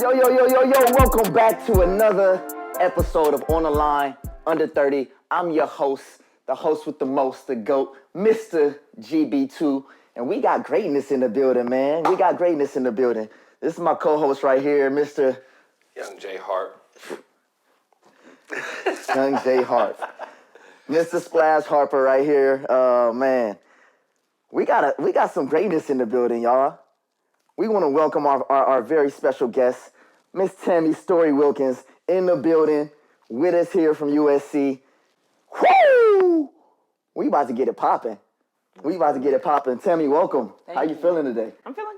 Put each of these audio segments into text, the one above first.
Welcome back to another episode of On the Line Under 30. I'm your host, the host with the most, the GOAT, Mr. GB2. And we got greatness in the building, man. We got greatness in the building. This is my co-host right here, Mr. Young J-HARP. Young J-HARP. Mr. Splash Harper right here. Man, we got some greatness in the building, y'all. We want to welcome our very special guest, Miss Tammy Story Wilkins, in the building with us here from USC. Woo! We about to get it popping. Tammy, welcome. How you feeling today? I'm feeling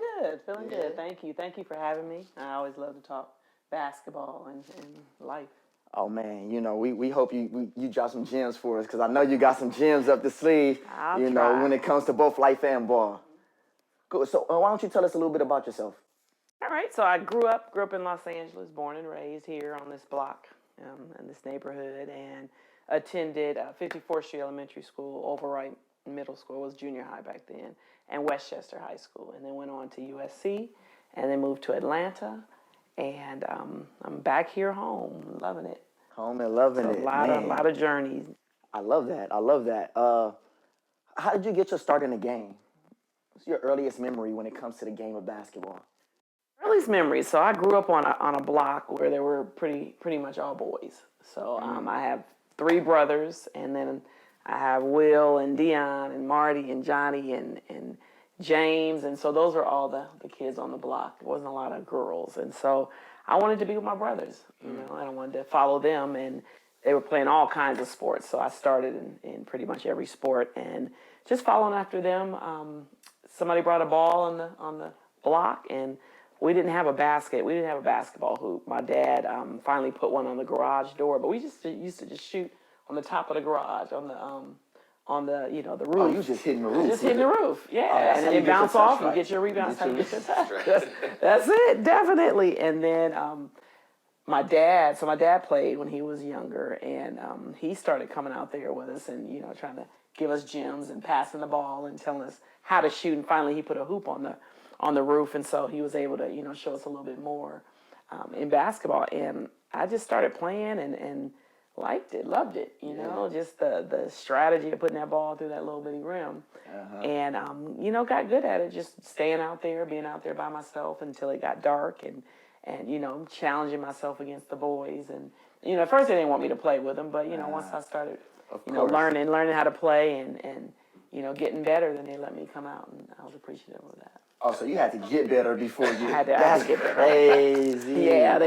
good. Thank you for having me. I always love to talk basketball and life. Oh man, we hope you drop some gems for us, because I know you got some gems up the sleeve. I'll try. When it comes to both life and ball. Good. So why don't you tell us a little bit about yourself? All right. So I grew up in Los Angeles, born and raised here on this block, in this neighborhood, and attended 54th Street Elementary School, Overright Middle School, was junior high back then, and Westchester High School, and then went on to USC, and then moved to Atlanta, and I'm back here home, loving it. Home and loving it. A lot of journeys. I love that. How did you get your start in the game? What's your earliest memory when it comes to the game of basketball? Earliest memories. So I grew up on a block where there were pretty much all boys. So I have three brothers, and then I have Will and Dion and Marty and Johnny and James, and so those are all the kids on the block. There wasn't a lot of girls, and so I wanted to be with my brothers, and I wanted to follow them, and they were playing all kinds of sports. So I started in pretty much every sport, and just following after them. Somebody brought a ball on the block, and we didn't have a basket. We didn't have a basketball hoop. My dad finally put one on the garage door, but we just used to just shoot on the top of the garage, on the the roof. Oh, you just hitting the roof. Just hitting the roof, yeah. And then you bounce off, you get your rebound. That's it, definitely. And then my dad played when he was younger, and he started coming out there with us and, trying to give us gems and passing the ball and telling us how to shoot. And finally he put a hoop on the roof, and so he was able to, show us a little bit more in basketball. And I just started playing and liked it, loved it, just the strategy of putting that ball through that little bitty rim. And, got good at it, just staying out there, being out there by myself until it got dark and challenging myself against the boys. And, at first they didn't want me to play with them, but, once I started, learning how to play and getting better, then they let me come out, and I was appreciative of that. Oh, so you had to get better before you... I had to get better. Crazy. Yeah,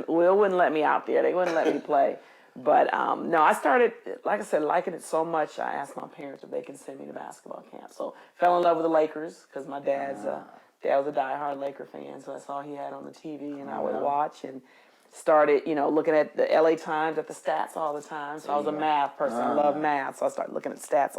Will wouldn't let me out there. They wouldn't let me play. But, no, I started, like I said, liking it so much, I asked my parents if they can send me to basketball camp. So, fell in love with the Lakers, because my dad was a diehard Laker fan, so that's all he had on the TV, and I would watch, and started, looking at the L.A. Times, at the stats all the time. So I was a math person. I love math, so I started looking at stats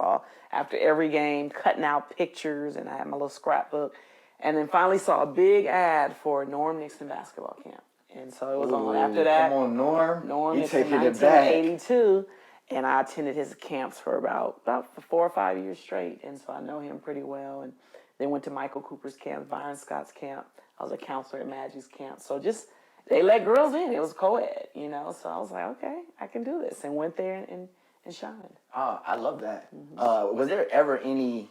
after every game, cutting out pictures, and I had my little scrapbook. And then finally saw a big ad for Norm Nixon basketball camp. And so it was on after that. Come on, Norm. Norm you Nixon, taking it back. 1982. And I attended his camps for about 4 or 5 years straight. And so I know him pretty well. And then went to Michael Cooper's camp, Byron Scott's camp. I was a counselor at Magic's camp. So just, they let girls in. It was co-ed, So I was like, okay, I can do this. And went there and shined. Oh, I love that. Was there ever any...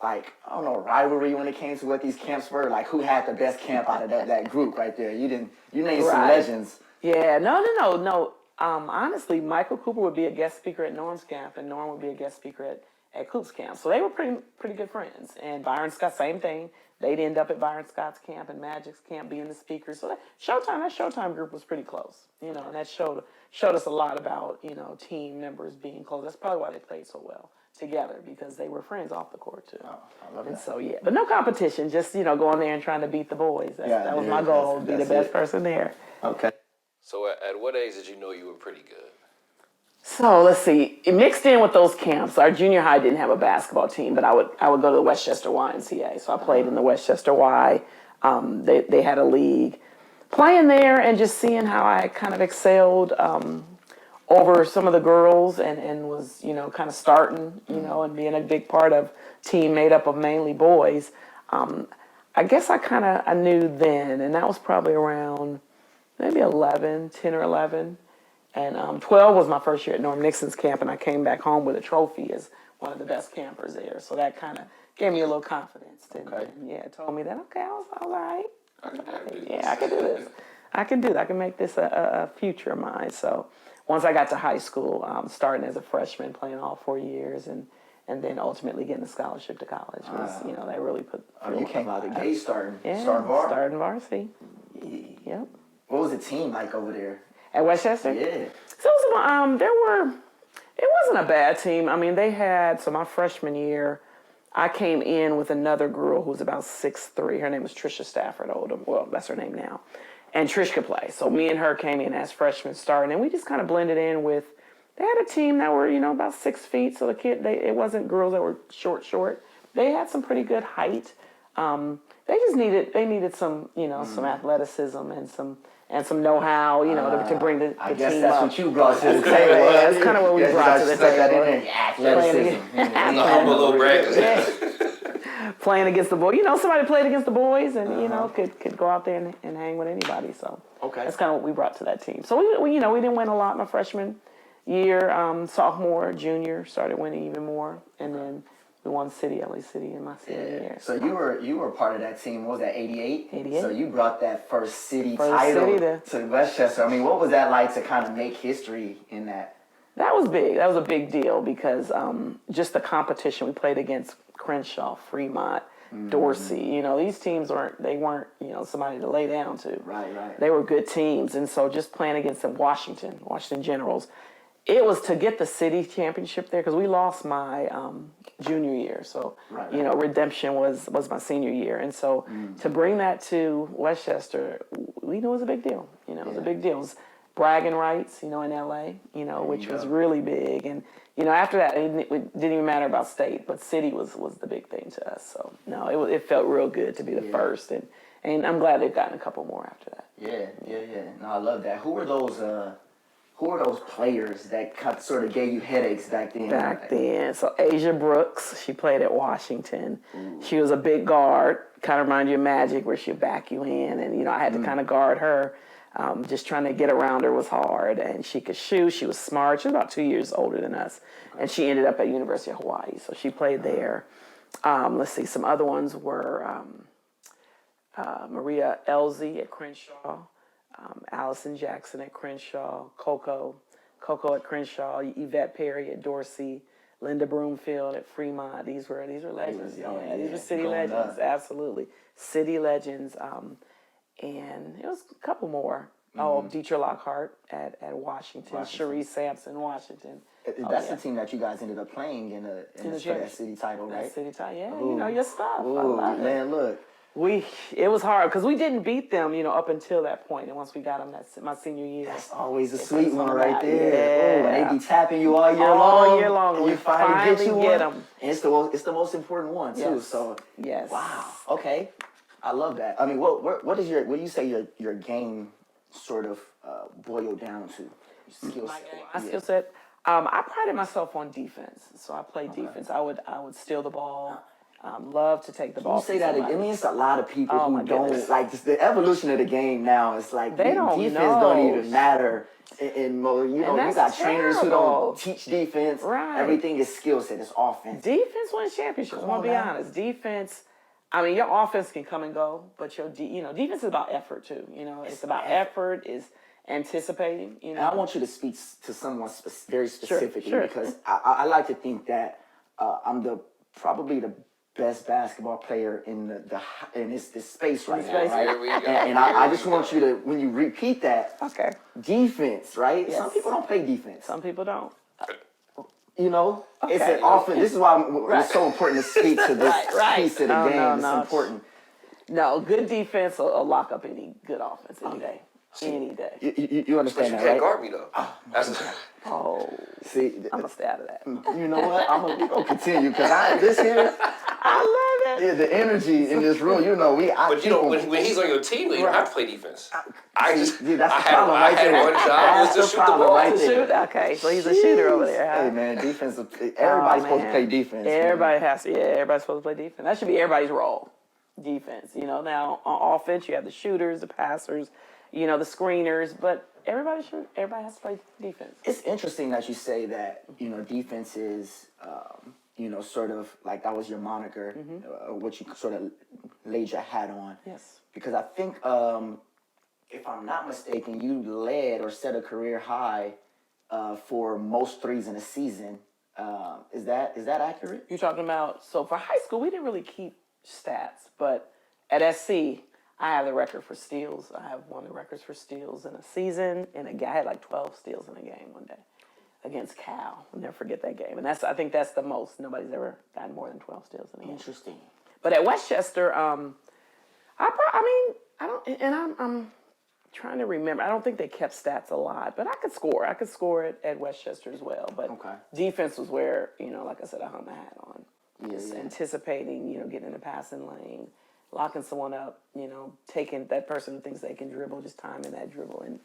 rivalry when it came to what these camps were? Like, who had the best camp out of that group right there? You named some legends. Yeah, no. Honestly, Michael Cooper would be a guest speaker at Norm's camp, and Norm would be a guest speaker at Coop's camp. So they were pretty good friends. And Byron Scott, same thing. They'd end up at Byron Scott's camp and Magic's camp being the speakers. So that Showtime group was pretty close, and that showed us a lot about, team members being close. That's probably why they played so well together, because they were friends off the court too. Oh, I love that. And so but no competition, just going there and trying to beat the boys. That was my goal, to be the best person there. Okay. So at what age did you know you were pretty good? So let's see. It mixed in with those camps. Our junior high didn't have a basketball team, but I would go to the Westchester YMCA. So I played in the Westchester Y. They had a league. Playing there and just seeing how I kind of excelled over some of the girls and was, kind of starting, and being a big part of a team made up of mainly boys. I guess I knew then, and that was probably around maybe 10 or 11. And 12 was my first year at Norm Nixon's camp, and I came back home with a trophy as one of the best campers there. So that kind of gave me a little confidence. Okay. And yeah, it told me that, okay, I was all right. I can do Yeah, I can do this. I can do that. I can make this a future of mine. So once I got to high school, starting as a freshman, playing all 4 years, and then ultimately getting a scholarship to college was, that really put. You came out the gate starting varsity. Yep. What was the team like over there? At Westchester? Yeah. So it wasn't a bad team. I mean, so my freshman year, I came in with another girl who was about 6'3". Her name was Trisha Stafford Oldham. Well, that's her name now. And Trish could play. So me and her came in as freshmen starting, and we just kind of blended in with, they had a team that were, about 6 feet. So it wasn't girls that were short. They had some pretty good height. They needed some, some athleticism and some know-how, to bring the I team guess that's up. what you brought to the table. Yeah, that's kind of what we brought to the table. Athleticism. The humble little brag. Playing against the boys. Somebody played against the boys and, could go out there and hang with anybody. So that's kind of what we brought to that team. So, we didn't win a lot my freshman year. Sophomore, junior, started winning even more. And then we won LA City in my senior year. So you were part of that team. What was that, 88? 88. So you brought that first city title to Westchester. I mean, what was that like to kind of make history in that? That was big. That was a big deal because just the competition we played against Crenshaw, Fremont, Dorsey. These teams weren't somebody to lay down to. Right. They were good teams, and so just playing against them, Washington Generals, it was to get the city championship there because we lost my junior year. So redemption was my senior year, and so to bring that to Westchester, we knew it was a big deal. It was a big deal. It was bragging rights, in L.A., which was really big. And, after that, it didn't even matter about state, but city was the big thing to us. So, no, it felt real good to be the first. And I'm glad they've gotten a couple more after that. Yeah. No, I love that. Who were those players that sort of gave you headaches back then? So Asia Brooks, she played at Washington. She was a big guard, kind of reminded you of Magic, where she'd back you in. And, I had to kind of guard her. Just trying to get around her was hard, and she could shoot. She was smart. She was about 2 years older than us, and she ended up at University of Hawaii, so she played there. Let's see, some other ones were Maria Elzy at Crenshaw, Allison Jackson at Crenshaw, Coco at Crenshaw, Yvette Perry at Dorsey, Linda Broomfield at Fremont. These were legends. These were city legends, absolutely. City legends. And it was a couple more. Dietrich Lockhart at Washington. Cherie Sampson, Washington. That's the team that you guys ended up playing in the city title, right? City title, yeah. Your stuff. Ooh, man, look. It was hard because we didn't beat them, up until that point. And once we got them, that's my senior year. That's always a sweet one right there. Yeah. Ooh, and they be tapping you all year long. All year long. And we you finally get them. And it's the most important one too. Yes. So yes. Wow. Okay. I love that. I mean, what do you say your game sort of boiled down to? Skill set. My skill set. I prided myself on defense, so I played defense. I would steal the ball. Love to take the ball. You say that again. I mean, it's a lot of people who don't like just the evolution of the game now. It's like defense don't even matter. And you got trainers who don't teach defense. Right. Everything is skill set. It's offense. Defense wins championships. I'm gonna be honest. Defense. I mean, your offense can come and go, but your defense is about effort too. It's about effort. Is anticipating. And I want you to speak to someone very specifically because I like to think that I'm probably the best basketball player in this space right now. Right? Here we go. And I just want you to, when you repeat that, defense, right? Yes. Some people don't play defense. Some people don't. It's an offense. This is why it's so important to speak to this piece of the game. It's important. No, good defense will lock up any good offense any day. Any day. You understand that, right? You right? can't guard me though. See, I'm gonna stay out of that. You know what? We're gonna continue because this here. I love it. Yeah, the energy in this room. When he's on your team, you don't have to play defense. That's the problem right there. I had one job was to shoot the ball. Right there. Okay, so he's a shooter over there. Huh? Hey man, defense. Everybody's supposed to play defense. Everybody's supposed to play defense. That should be everybody's role. defense. Now on offense you have the shooters, the passers, the screeners, but everybody has to play defense. It's interesting that you say that, defense is, sort of like that was your moniker, what you sort of laid your hat on. Yes. Because I think, if I'm not mistaken, you led or set a career high for most threes in a season. Is that accurate? You're talking about, so for high school, we didn't really keep stats, but at SC, I have the record for steals. I have one of the records for steals in a season, and I had like 12 steals in a game one day against H.A.L.O. I'll never forget that game. And I think that's the most. Nobody's ever gotten more than 12 steals in a game. Interesting. But at Westchester, I'm trying to remember. I don't think they kept stats a lot, but I could score. I could score at Westchester as well. But defense was where, like I said, I hung my hat on. Just anticipating, getting in the passing lane, locking someone up, taking that person who thinks they can dribble, just timing that dribble, and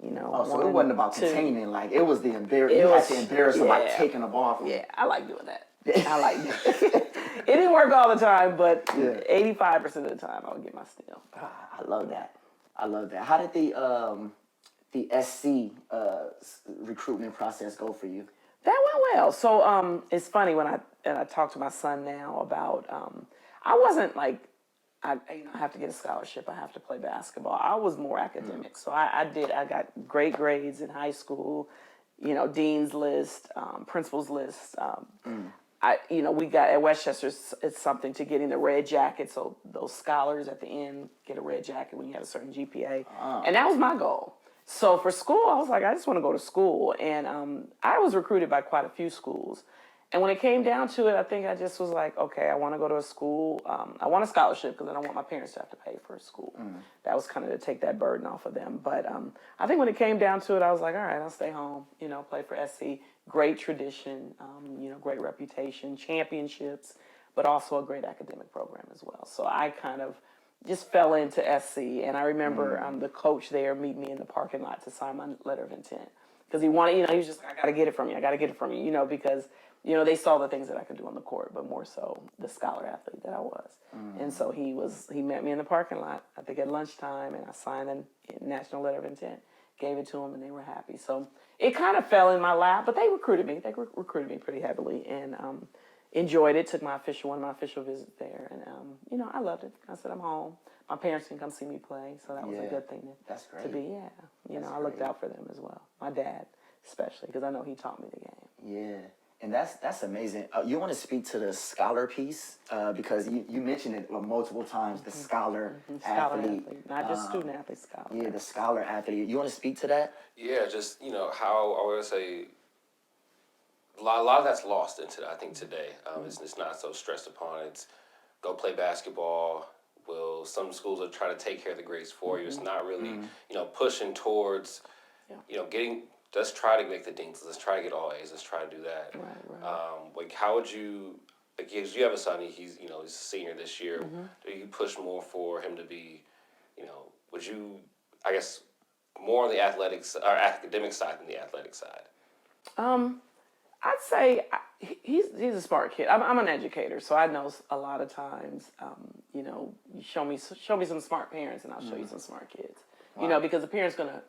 so it wasn't about containing, like it was the embarrassment. You had to embarrass them by taking the ball from Yeah, I like doing that. I like it. It didn't work all the time, but 85% of the time I would get my steal. I love that. How did the SC recruitment process go for you? That went well. So it's funny when I talk to my son now about I wasn't like I have to get a scholarship. I have to play basketball. I was more academic. So I got great grades in high school. Dean's list, principal's list. We got at Westchester. It's something to getting the red jacket. So those scholars at the end get a red jacket when you have a certain GPA, and that was my goal. So for school, I was like, I just want to go to school. And I was recruited by quite a few schools. And when it came down to it, I think I just was like, okay, I want to go to a school. I want a scholarship because I don't want my parents to have to pay for a school. That was kind of to take that burden off of them. But I think when it came down to it, I was like, all right, I'll stay home, play for SC. Great tradition, great reputation, championships, but also a great academic program as well. So I kind of just fell into SC, and I remember the coach there meet me in the parking lot to sign my letter of intent because he wanted, he was just like, I got to get it from you, because, they saw the things that I could do on the court, but more so the scholar athlete that I was. And so he met me in the parking lot, I think at lunchtime, and I signed a national letter of intent, gave it to them, and they were happy. So it kind of fell in my lap, but they recruited me. They recruited me pretty heavily, and enjoyed it. Took one of my official visits there, and I loved it. I said, I'm home. My parents can come see me play, so that was a good thing to be. Yeah, I looked out for them as well. My dad, especially, because I know he taught me the game. Yeah, and that's amazing. You want to speak to the scholar piece because you mentioned it multiple times. The scholar athlete, not just student athlete, scholar. Yeah, the scholar athlete. You want to speak to that? Yeah, just how I would say. A lot of that's lost into I think today. It's not so stressed upon. It's go play basketball. Some schools will try to take care of the grades for you. It's not really pushing towards getting. Let's try to make the deans. Let's try to get all A's. Let's try to do that. Right. How would you? Because you have a son. He's he's a senior this year. Do you push more for him to be? Would you? I guess more on the athletics or academic side than the athletic side. I'd say he's a smart kid. I'm an educator, so I know a lot of times, you show me some smart parents, and I'll show you some smart kids. Wow. Because the parent's gonna,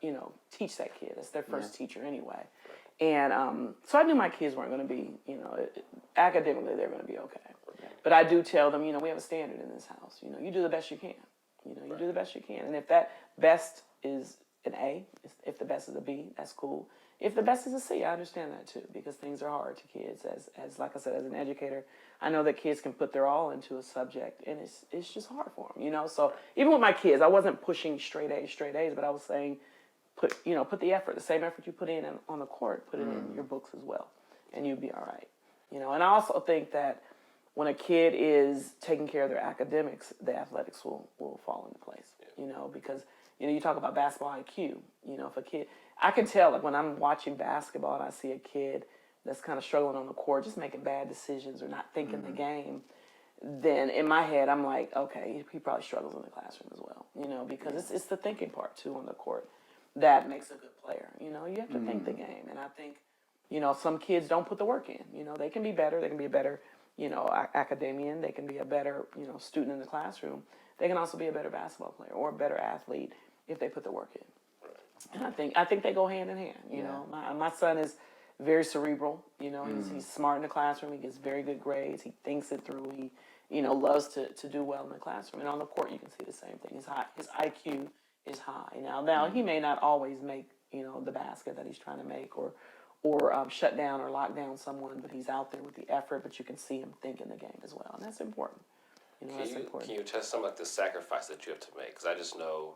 teach that kid. It's their first teacher anyway. And so I knew my kids weren't gonna be, academically they're gonna be okay. But I do tell them, we have a standard in this house. You do the best you can. You do the best you can, and if that best is an A, if the best is a B, that's cool. If the best is a C, I understand that too, because things are hard to kids. As like I said, as an educator, I know that kids can put their all into a subject, and it's just hard for them, So even with my kids, I wasn't pushing straight A's, but I was saying, put the effort, the same effort you put in on the court, put it in your books as well, and you'll be all right, And I also think that when a kid is taking care of their academics, the athletics will fall into place, because you talk about basketball IQ, if a kid. I can tell, like, when I'm watching basketball and I see a kid that's kind of struggling on the court, just making bad decisions or not thinking the game, then in my head, I'm like, okay, he probably struggles in the classroom as well, because it's the thinking part, too, on the court that makes a good player. You have to think the game. And I think, some kids don't put the work in. They can be better. They can be a better, academician. They can be a better, student in the classroom. They can also be a better basketball player or a better athlete if they put the work in. And I think they go hand in hand. You know, my son is very cerebral. He's smart in the classroom. He gets very good grades. He thinks it through. He loves to do well in the classroom. And on the court, you can see the same thing. His IQ is high. Now he may not always make the basket that he's trying to make or shut down or lock down someone, but he's out there with the effort. But you can see him thinking the game as well, and that's important. Can you test some like the sacrifice that you have to make? Because I just know,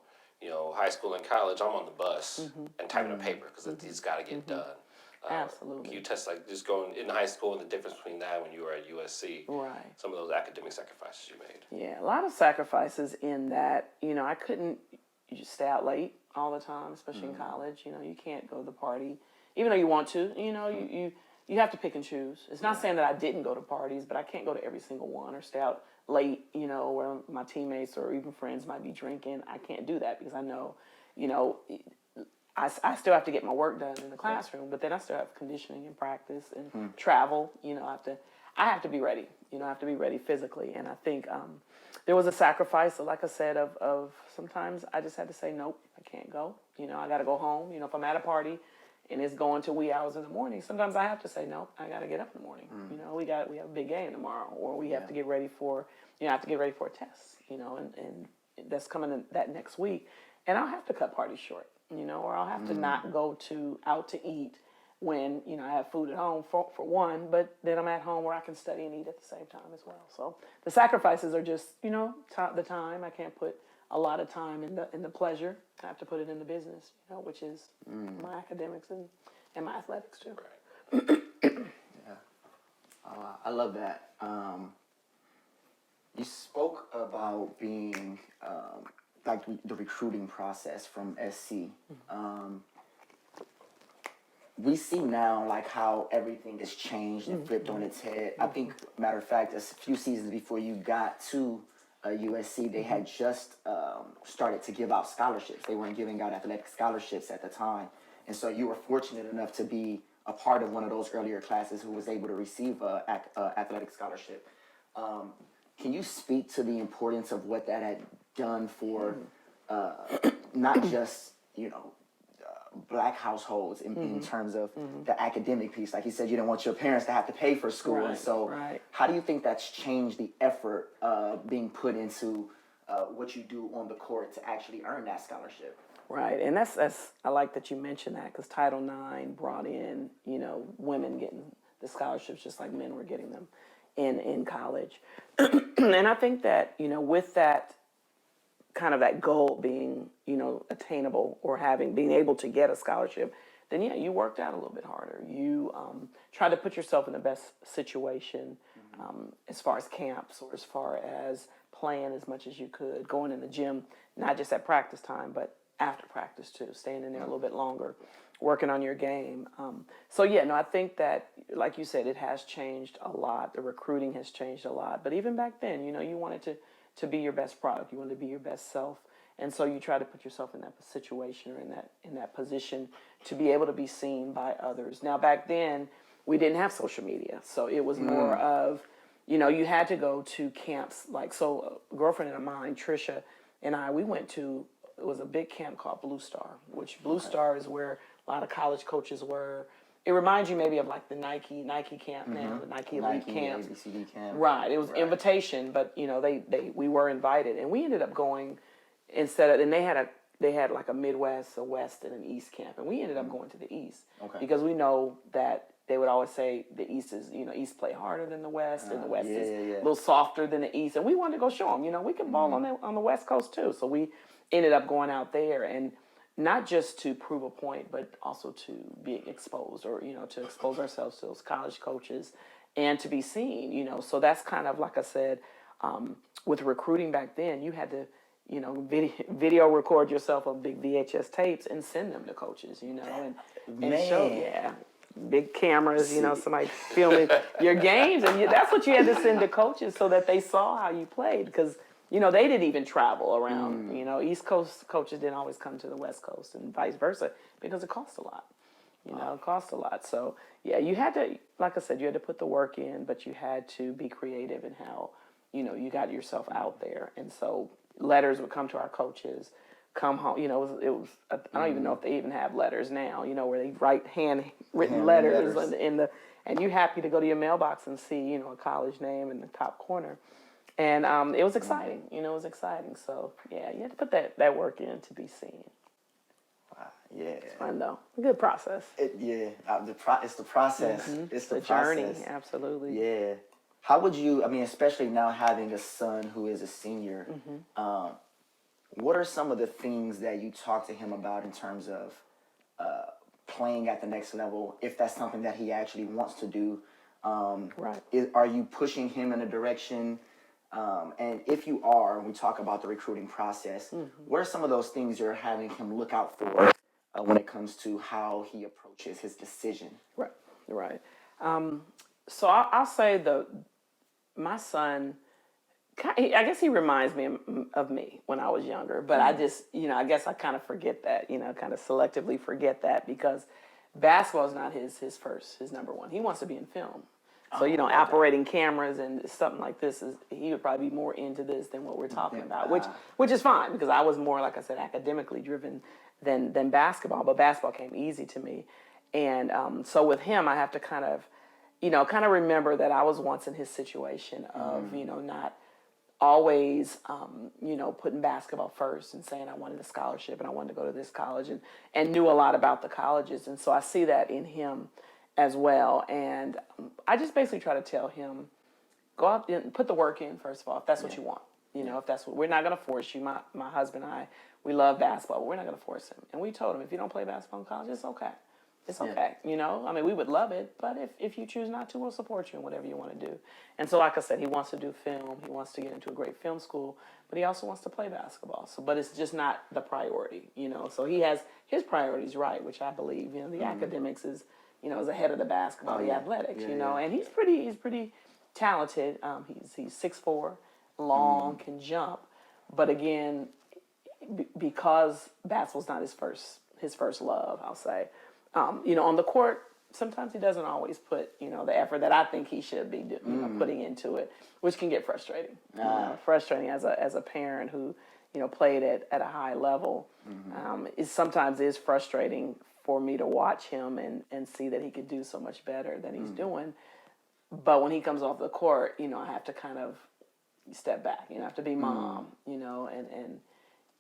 high school and college, I'm on the bus and typing a paper because it's got to get done. Absolutely. Can you test like just going in high school and the difference between that when you were at USC? Right. Some of those academic sacrifices you made. Yeah, a lot of sacrifices in that, I couldn't just stay out late all the time, especially in college. You can't go to the party, even though you want to. You have to pick and choose. It's not saying that I didn't go to parties, but I can't go to every single one or stay out late, where my teammates or even friends might be drinking. I can't do that because I know, I still have to get my work done in the classroom, but then I still have conditioning and practice and travel. I have to be ready. I have to be ready physically. And I think there was a sacrifice, like I said, of sometimes I just had to say, nope, I can't go. I got to go home. If I'm at a party and it's going to wee hours in the morning, sometimes I have to say, nope, I got to get up in the morning. We have a big game tomorrow, or we have to get ready for, I have to get ready for a test, and that's coming in that next week. And I'll have to cut parties short, or I'll have to not go out to eat when, I have food at home for one, but then I'm at home where I can study and eat at the same time as well. So the sacrifices are just, the time. I can't put a lot of time in the pleasure. I have to put it in the business, which is my academics and my athletics too. Right. I love that. You spoke about being like the recruiting process from SC. We see now like how everything has changed and flipped on its head. I think, matter of fact, a few seasons before you got to USC, they had just started to give out scholarships. They weren't giving out athletic scholarships at the time. And so you were fortunate enough to be a part of one of those earlier classes who was able to receive an athletic scholarship. Can you speak to the importance of what that had done for not just, Black households in terms of the academic piece? Like you said, you don't want your parents to have to pay for school. Right, and so how do you think that's changed the effort being put into what you do on the court to actually earn that scholarship? Right, and that's I like that you mentioned that, because Title IX brought in, women getting the scholarships just like men were getting them in college. And I think that, with that kind of that goal being, attainable, or being able to get a scholarship, then you worked out a little bit harder. You tried to put yourself in the best situation as far as camps, or as far as playing as much as you could, going in the gym, not just at practice time, but after practice too, staying in there a little bit longer, working on your game. I think that, like you said, it has changed a lot. The recruiting has changed a lot. But even back then, you wanted to be your best product. You wanted to be your best self. And so you try to put yourself in that situation, or in that position, to be able to be seen by others. Now, back then, we didn't have social media. So it was more of, you had to go to camps. So a girlfriend of mine, Trisha, and I, we went to, it was a big camp called Blue Star, which Blue Star is where a lot of college coaches were. It reminds you maybe of like the Nike camp now, the Nike Elite camp. ABCD camp. Right. It was invitation, but we were invited, and we ended up going and they had like a Midwest, a West, and an East camp, and we ended up going to the East because we know that they would always say the East is, East play harder than the West, and the West is a little softer than the East, and we wanted to go show them, we can ball on the West Coast too. So we ended up going out there, and not just to prove a point, but also to be exposed, or, to expose ourselves to those college coaches and to be seen, So that's kind of, like I said, with recruiting back then, you had to, video record yourself on big VHS tapes and send them to coaches, and show, big cameras, somebody filming your games, and that's what you had to send to coaches so that they saw how you played, because they didn't even travel around. East Coast coaches didn't always come to the West Coast, and vice versa, because it costs a lot. You know, it costs a lot. So yeah, you had to, like I said, you had to put the work in, but you had to be creative in how, you know, you got yourself out there. And so letters would come to our coaches, come home. You know, it was I don't even know if they even have letters now. You know, where they write handwritten letters in the, and you're happy to go to your mailbox and see, you know, a college name in the top corner. And it was exciting. You know, it was exciting. So yeah, you had to put that work in to be seen. Yeah, It's fun though. A good process. it's the process. It's the journey. process. Absolutely. Yeah. How would you? I mean, especially now having a son who is a senior. What are some of the things that you talk to him about in terms of playing at the next level? If that's something that he actually wants to do, Right. Are you pushing him in a direction? And if you are, when we talk about the recruiting process, what are some of those things you're having him look out for when it comes to how he approaches his decision? Right. Right. So I'll say my son, I guess he reminds me of me when I was younger, but I just, you know, I guess I kind of forget that, you know, kind of selectively forget that because basketball is not his number one. He wants to be in film. So, you know, operating cameras and something like this, he would probably be more into this than what we're talking about, which is fine because I was more, like I said, academically driven than basketball, but basketball came easy to me. And so with him, I have to kind of remember that I was once in his situation of, you know, not always, you know, putting basketball first and saying I wanted a scholarship and I wanted to go to this college and knew a lot about the colleges. And so I see that in him as well. And I just basically try to tell him, go out and put the work in, first of all, if that's what you want. You know, if that's what, we're not going to force you. My husband and I, we love basketball, but we're not going to force him. And we told him, if you don't play basketball in college, it's okay. It's okay, you know? I mean, we would love it, but if you choose not to, we'll support you in whatever you want to do. And so, like I said, he wants to do film. He wants to get into a great film school, but he also wants to play basketball. So, but it's just not the priority, you know? So he has his priorities right, which I believe, you know, the academics is, you know, is ahead of the basketball, the athletics, you know? And he's pretty talented. He's 6'4", long, can jump. But again, because basketball's not his first love, I'll say. You know, on the court, sometimes he doesn't always put, you know, the effort that I think he should be putting into it, which can get frustrating. You know, frustrating as a parent who, you know, played at a high level. It sometimes is frustrating for me to watch him and see that he could do so much better than he's doing. But when he comes off the court, you know, I have to kind of step back. You know, I have to be mom, you know, and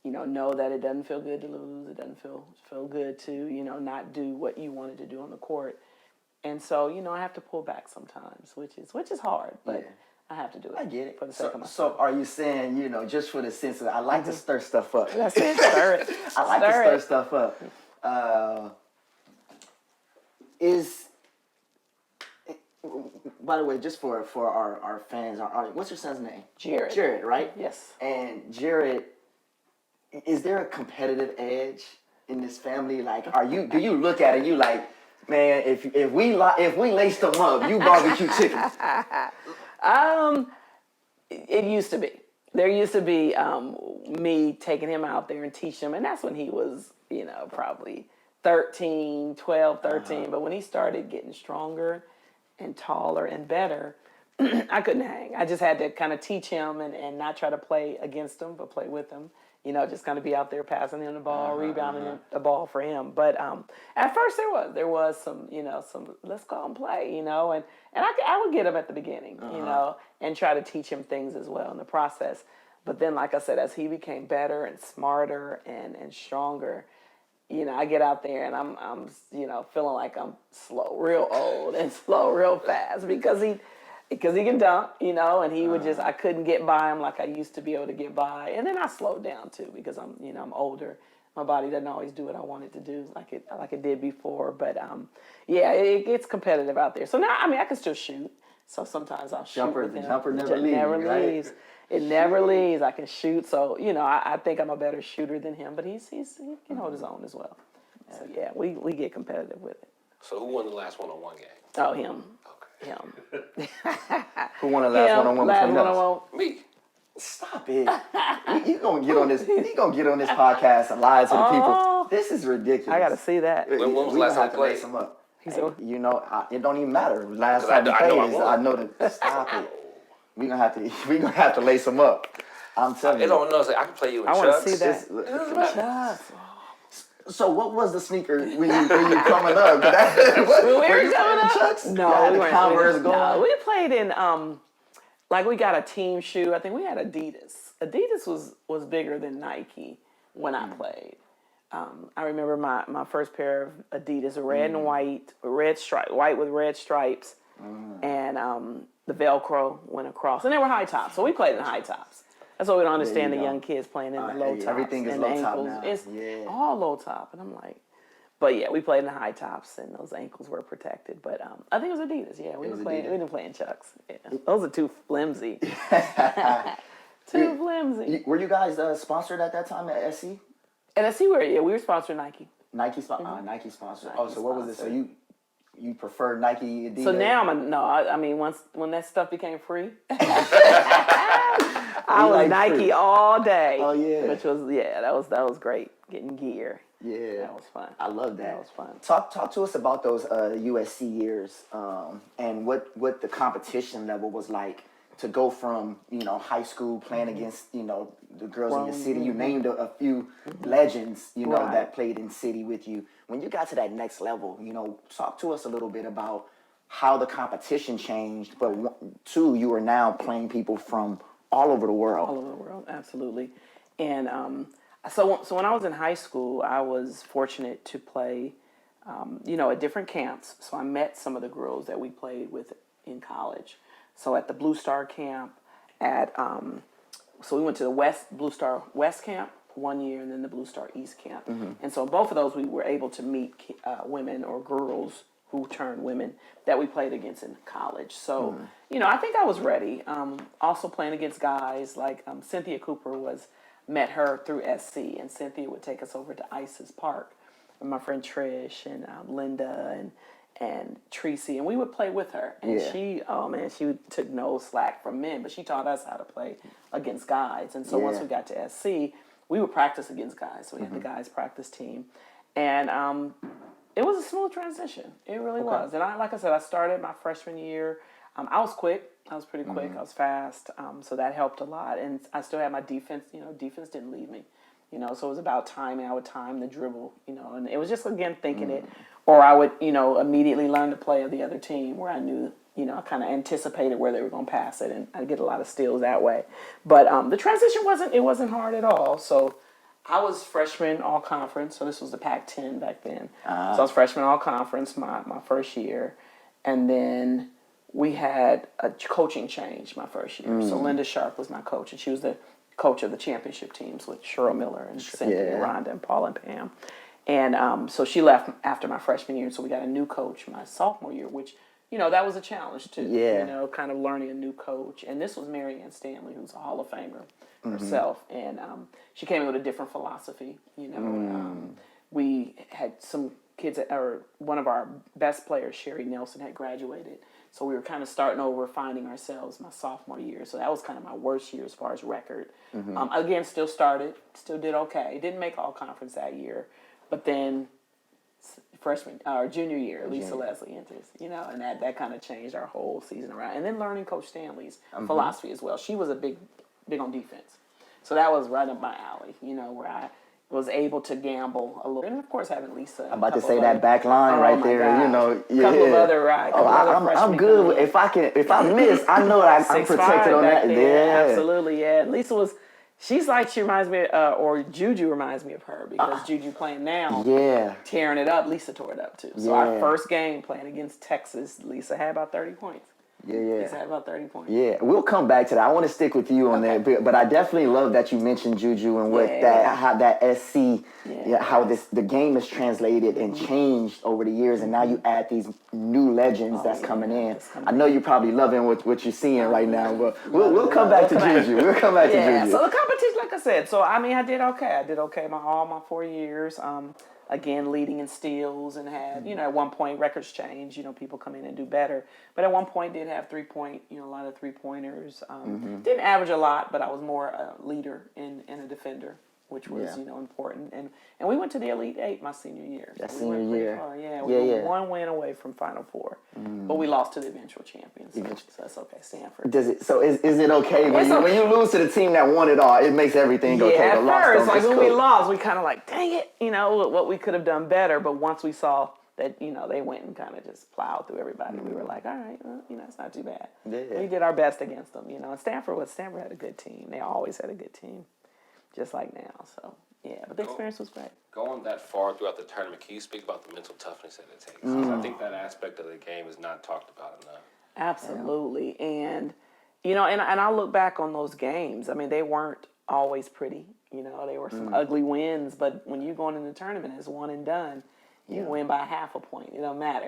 you know that it doesn't feel good to lose. It doesn't feel good to, you know, not do what you wanted to do on the court. And so, you know, I have to pull back sometimes, which is hard, but I have to do it. I get it. For the sake of my so are you saying, you know, just for the sense of, I like to stir stuff up. That's it, stir it. I like to stir stuff up. By the way, just for our fans, what's your son's name? Jared. Jared, right? Yes. And Jared, is there a competitive edge in this family? Like, do you look at it, you like, man, if we laced them up, you barbecue chicken? It used to be. There used to be me taking him out there and teaching him, and that's when he was, you know, probably 13. But when he started getting stronger and taller and better, I couldn't hang. I just had to kind of teach him and not try to play against him, but play with him. You know, just kind of be out there passing him the ball, rebounding the ball for him. But at first there was some, you know, let's go and play, you know, and I would get him at the beginning, you know, and try to teach him things as well in the process. But then, like I said, as he became better and smarter and stronger, you know, I get out there and I'm you know, feeling like I'm slow, real old and slow, real fast because he can dunk, you know, and he would I couldn't get by him like I used to be able to get by. And then I slowed down too because I'm older. My body doesn't always do what I want it to do like it did before. But yeah, it gets competitive out there. So now, I mean, I can still shoot. So sometimes I'll shoot with him. Jumper never leaves. It never leaves. I can shoot. So, you know, I think I'm a better shooter than him, but he can hold his own as well. So yeah, we get competitive with it. So who won the last one-on-one game? Oh, him. Okay. Him. Who won the last one-on-one between us? Me. Stop it. You gonna get on this? You gonna get on this podcast and lie to the people? This is ridiculous. I gotta see that. When was the last time you played? Him up. He's you know, it don't even matter. Last time you played, I know that. Stop it. We gonna have to lace him up. I'm telling you. I don't know. It's like, I can play you in Chucks. I want to see that. Chucks. So what was the sneaker when you coming up? When we were coming up? Chucks? No, we weren't. Converse going? No, we played in like we got a team shoe. I think we had Adidas. Adidas was bigger than Nike when I played. I remember my first pair of Adidas, red and white, white with red stripes, and the Velcro went across, and they were high tops. So we played in high tops. That's why we don't understand the young kids playing in the low tops. Everything is and low the top ankles. now. It's all low top, and I'm like, but yeah, we played in the high tops, and those ankles were protected. But I think it was Adidas. Yeah, we didn't play in Chucks. Yeah. Those are too flimsy. Too flimsy. Were you guys sponsored at that time at SC? And we were sponsored Nike. Nike sponsored. Nike sponsored. So what was it? So you prefer Nike, Adidas? So now I mean, when that stuff became free, I was Nike free all day. Oh yeah. Which was that was great. Getting gear. Yeah. That was fun. I love that. That was fun. Talk to us about those USC years and what the competition level was like to go from, high school playing against, the girls in your city. You named a few legends, that played in city with you. When you got to that next level, talk to us a little bit about how the competition changed, but two, you are now playing people from all over the world. All over the world, absolutely. And so when I was in high school, I was fortunate to play, at different camps. So I met some of the girls that we played with in college. So at the Blue Star camp, so we went to the Blue Star West camp one year, and then the Blue Star East camp. Mm-hmm. And so both of those, we were able to meet women or girls who turned women that we played against in college. So, I think I was ready. Also playing against guys like Cynthia Cooper met her through SC, and Cynthia would take us over to Isis Park. And my friend Trish and Linda and Tracy, and we would play with her. And she took no slack from men, but she taught us how to play against guys. And so once we got to SC, we would practice against guys. So we had the guys practice team. And it was a smooth transition. It really was. And like I said, I started my freshman year. I was quick. I was pretty quick. I was fast. So that helped a lot. And I still had my defense. Defense didn't leave me. So it was about timing. I would time the dribble, and it was just, again, thinking it. Or I would, immediately learn to play of the other team where I knew, I kind of anticipated where they were going to pass it, and I'd get a lot of steals that way. But the transition wasn't hard at all. So I was freshman all conference. So this was the Pac-10 back then. So I was freshman all conference my first year. And then we had a coaching change my first year. So Linda Sharp was my coach, and she was the coach of the championship teams with Cheryl Miller and Cynthia, Rhonda, and Paul and Pam. And so she left after my freshman year, so we got a new coach my sophomore year, which, that was a challenge too. Yeah. Kind of learning a new coach. And this was Mary Ann Stanley, who's a Hall of Famer herself. And she came in with a different philosophy. We had some kids, or one of our best players, Sherry Nelson, had graduated. So we were kind of starting over, finding ourselves my sophomore year. So that was kind of my worst year as far as record. Again, still did okay. Didn't make all conference that year. But then junior year, Lisa Leslie enters, and that kind of changed our whole season around. And then learning Coach Stanley's philosophy as well. She was big on defense. So that was right up my alley, where I was able to gamble a little. And of course, having Lisa. I'm about to say that back line right there, gosh. Couple of other I'm good. If I miss, I know I'm protected on that. Yeah, absolutely, yeah. And Lisa she reminds me, or Juju reminds me of her, because Juju playing now, tearing it up. Lisa tore it up too. So our first game playing against Texas, Lisa had about 30 points. Lisa had about 30 points. Yeah, we'll come back to that. I want to stick with you on that, but I definitely love that you mentioned Juju and how that SC, how the game is translated and changed over the years, and now you add these new legends that's coming in. I know you're probably loving what you're seeing right now, but we'll come back to Juju. We'll come back to Juju. So the competition, like I said, I did okay. I did okay all my 4 years. again, leading in steals and had, at one point records change, people come in and do better. But at one point did have 3-point, a lot of 3-pointers. Didn't average a lot, but I was more a leader and a defender, which was, important. And we went to the Elite Eight my senior year. That So senior year. we were one win away from Final Four. But we lost to the eventual champions. So that's okay, Stanford. Does it? So is it okay when you lose to the team that won it all? It makes everything okay. Yeah, at first, like when we cool. lost, we kind of like, dang it, what we could have done better. But once we saw that, they went and kind of just plowed through everybody, we were like, all right, well, it's not too bad. Yeah. We did our best against them, And Stanford had a good team. They always had a good team, just like now. So yeah, but the experience was great. Going that far throughout the tournament, can you speak about the mental toughness that it takes? 'Cause I think that aspect of the game is not talked about enough. Absolutely, and and I look back on those games. I mean, they weren't always pretty. They were some ugly wins, but when you're going in the tournament, it's one and done. You win by half a point. It don't matter.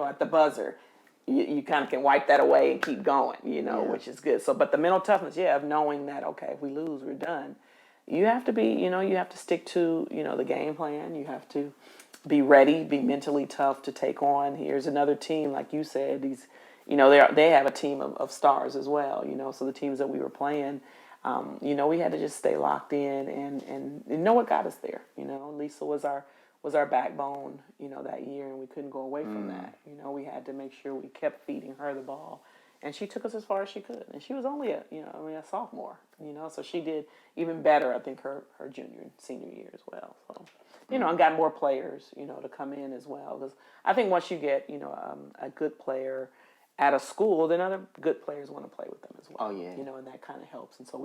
At the buzzer, you kind of can wipe that away and keep going. Which is good. So, but the mental toughness, of knowing that if we lose, we're done. You have to be, you have to stick to, the game plan. You have to be ready, be mentally tough to take on. Here's another team, like you said. These, they have a team of stars as well. So the teams that we were playing. We had to just stay locked in and know what got us there. Lisa was our backbone, that year, and we couldn't go away from that. We had to make sure we kept feeding her the ball, and she took us as far as she could. And she was only a sophomore, so she did even better, I think, her junior and senior year as well. So, and got more players, to come in as well. Because I think once you get, a good player at a school, then other good players want to play with them as well. Oh, yeah. And that kind of helps. And so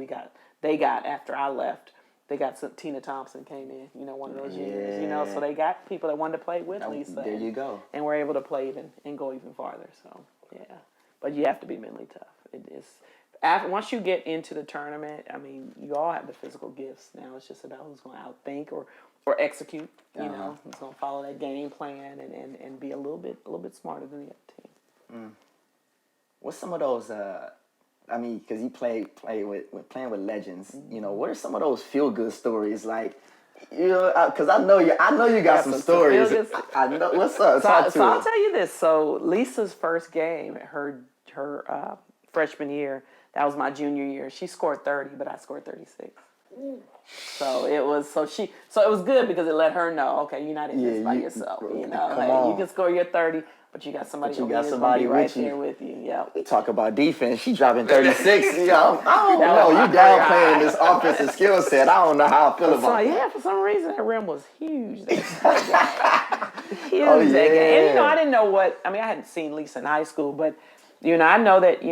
they got, after I left, they got Tina Thompson came in, one of those years, so they got people that wanted to play with Lisa. There you go. And were able to play and go even farther. So, yeah. But you have to be mentally tough. It is. Once you get into the tournament, I mean, you all have the physical gifts. Now it's just about who's going to outthink or execute, who's going to follow that game plan and be a little bit smarter than the other team. What's some of those? Because you playing with legends. What are some of those feel good stories like? Because I know you got some stories. I know. What's up? So I'll tell you this. So Lisa's first game, her freshman year, that was my junior year. She scored 30, but I scored 36. So it was it was good because it let her know, okay, you're not in this by yourself. You can score your 30. But you got somebody right there with you. Yeah. Talk about defense. She dropping 36. I don't know. You downplaying this offensive skill set. I don't know how I feel about it. Yeah, for some reason that rim was huge. Huge that game. And I didn't know what. I hadn't seen Lisa in high school, but I know that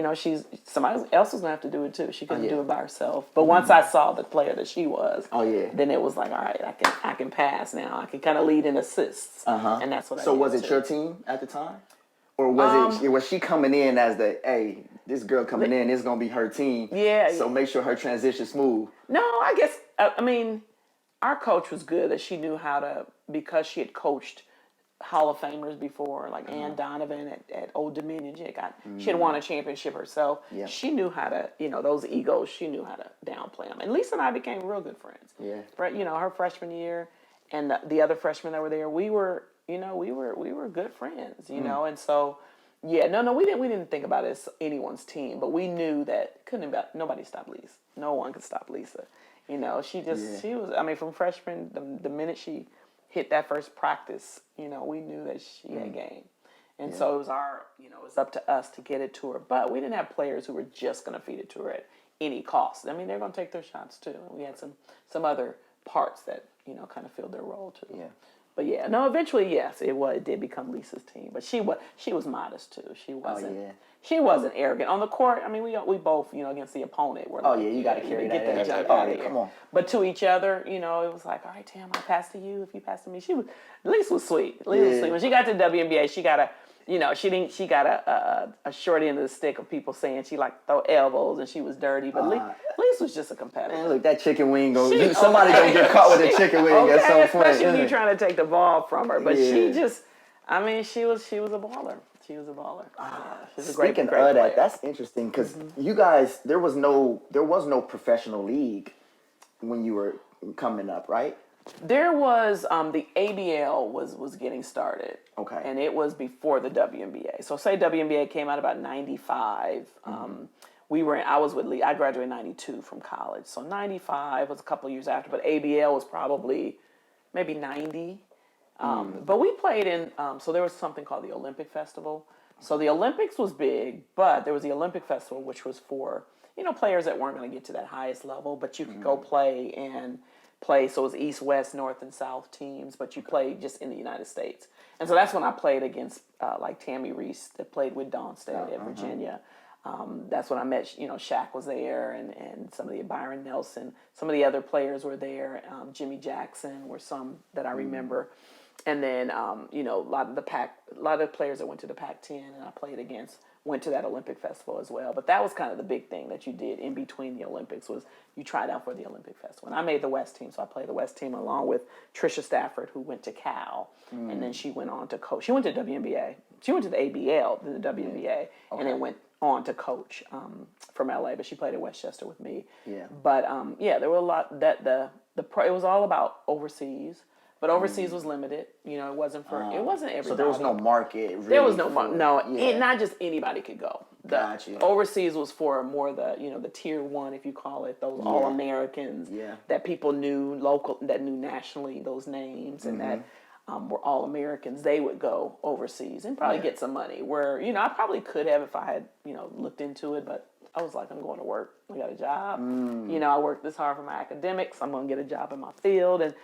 somebody else was gonna have to do it too. She couldn't do it by herself. But once I saw the player that she was, then it was like, all right, I can pass now. I can kind of lead in assists, and that's what I did. So was it your team at the time, or was she coming in as this girl coming in? It's gonna be her team. Yeah. So make sure her transition smooth. No, I guess our coach was good that she knew how to, because she had coached Hall of Famers before, like Ann Donovan at Old Dominion. She had won a championship herself. Yeah. She knew how to, those egos, she knew how to downplay them. And Lisa and I became real good friends. Yeah. Her freshman year and the other freshmen that were there, we were good friends, and so, we didn't think about it as anyone's team, but we knew that nobody stopped Lisa. No one could stop Lisa. She was, from freshman, the minute she hit that first practice, we knew that she had game. And so it was it was up to us to get it to her. But we didn't have players who were just going to feed it to her at any cost. They're going to take their shots too. And we had some other parts that, kind of filled their role too. Yeah. But eventually, yes, it did become Lisa's team. But she was modest too. She wasn't arrogant. On the court, we both, against the opponent, were like, you got to carry that energy. Come on. But to each other, it was like, all right, Tam, I pass to you. If you pass to me, Lisa was sweet. Lisa was sweet. When she got to WNBA, she got she got a short end of the stick of people saying she throw elbows and she was dirty. But Lisa was just a competitor. Man, look, that chicken wing somebody gonna get caught with a chicken wing at some point. Especially when you're trying to take the ball from her. But she just, she was a baller. She was a baller. She's a great player. That's interesting because you guys, there was no professional league when you were coming up, right? There was the ABL was getting started. Okay. And it was before the WNBA. So say WNBA came out about 95. I was with Lee. I graduated in 92 from college. So 95 was a couple of years after, but ABL was probably maybe 90. But we played in, so there was something called the Olympic Festival. So the Olympics was big, but there was the Olympic Festival, which was for, players that weren't going to get to that highest level, but you could go play. So it was East, West, North, and South teams, but you played just in the United States. And so that's when I played against like Tammy Reese that played with Dawn State at Virginia. That's when I met, Shaq was there, and some of the Byron Nelson, some of the other players were there. Jimmy Jackson were some that I remember. And then, a lot of players that went to the Pac-10 and I played against went to that Olympic Festival as well. But that was kind of the big thing that you did in between the Olympics was you tried out for the Olympic Festival. And I made the West team, so I played the West team along with Trisha Stafford, who went to Cal. And then she went on to coach. She went to WNBA. She went to the ABL, the WNBA, and then went on to coach from L.A., but she played at Westchester with me. Yeah. But, there were a lot that it was all about overseas. But overseas was limited. It wasn't everybody. So there was no market. Really There was no market. No, not just anybody could go. Gotcha. Overseas was for more the tier one, if you call it, those all Americans that people knew local, that knew nationally those names, and that were all Americans. They would go overseas and probably get some money. Where I probably could have if I had looked into it, but I was like, I'm going to work. I got a job. I worked this hard for my academics. I'm going to get a job in my field. And,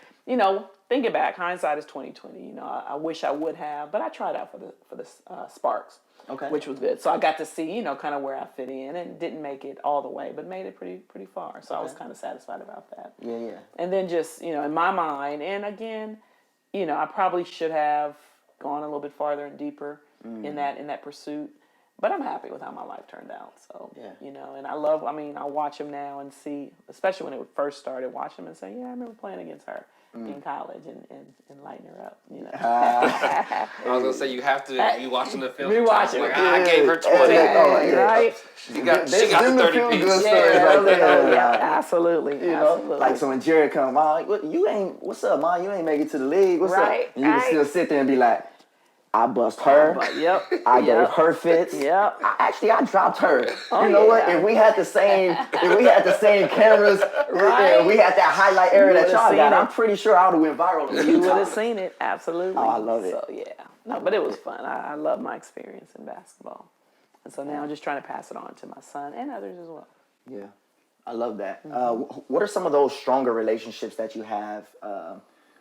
thinking back, hindsight is 20/20. I wish I would have, but I tried out for the Sparks, which was good. So I got to see, kind of where I fit in, and didn't make it all the way, but made it pretty far. So I was kind of satisfied about that. Yeah. And then just, in my mind, and again, I probably should have gone a little bit farther and deeper in that pursuit. But I'm happy with how my life turned out. So, and I watch him now and see, especially when it first started, watch him and say, I remember playing against her in college and lighting her up, I was going to say, you have to, you watching the film. Rewatch it. Like, I gave her 20. Right? She got the 30 piece. Absolutely. Absolutely. Like, so when Jared come, what's up, Ma? You ain't make it to the league. What's up? And you can still sit there and be like, I bust her. I gave her fits. I dropped her. What? If we had the same cameras, and we had that highlight area that y'all got, I'm pretty sure I would have went viral. You would have seen it. Absolutely. Oh, I love it. So no, but it was fun. I love my experience in basketball, and so now I'm just trying to pass it on to my son and others as well. Yeah, I love that. What are some of those stronger relationships that you have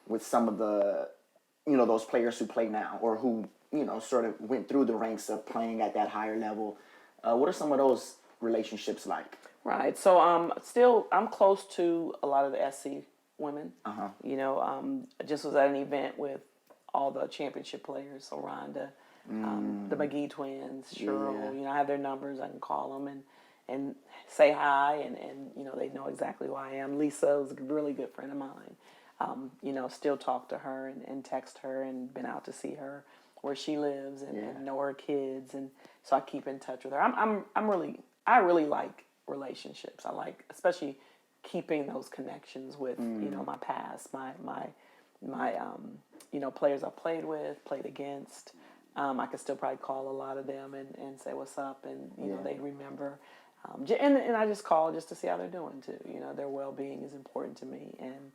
with some of the those players who play now or who, sort of went through the ranks of playing at that higher level? What are some of those relationships like? Right. So I'm close to a lot of the SC women. I just was at an event with all the championship players. So Rhonda, the McGee twins, Cheryl, I have their numbers. I can call them and say hi and they know exactly who I am. Lisa was a really good friend of mine. Still talk to her and text her and been out to see her where she lives and know her kids, and so I keep in touch with her. I really like relationships. I like especially keeping those connections with my past, my players I played with, played against. I could still probably call a lot of them and say what's up, and they remember. And I just call just to see how they're doing too. Their well-being is important to me, and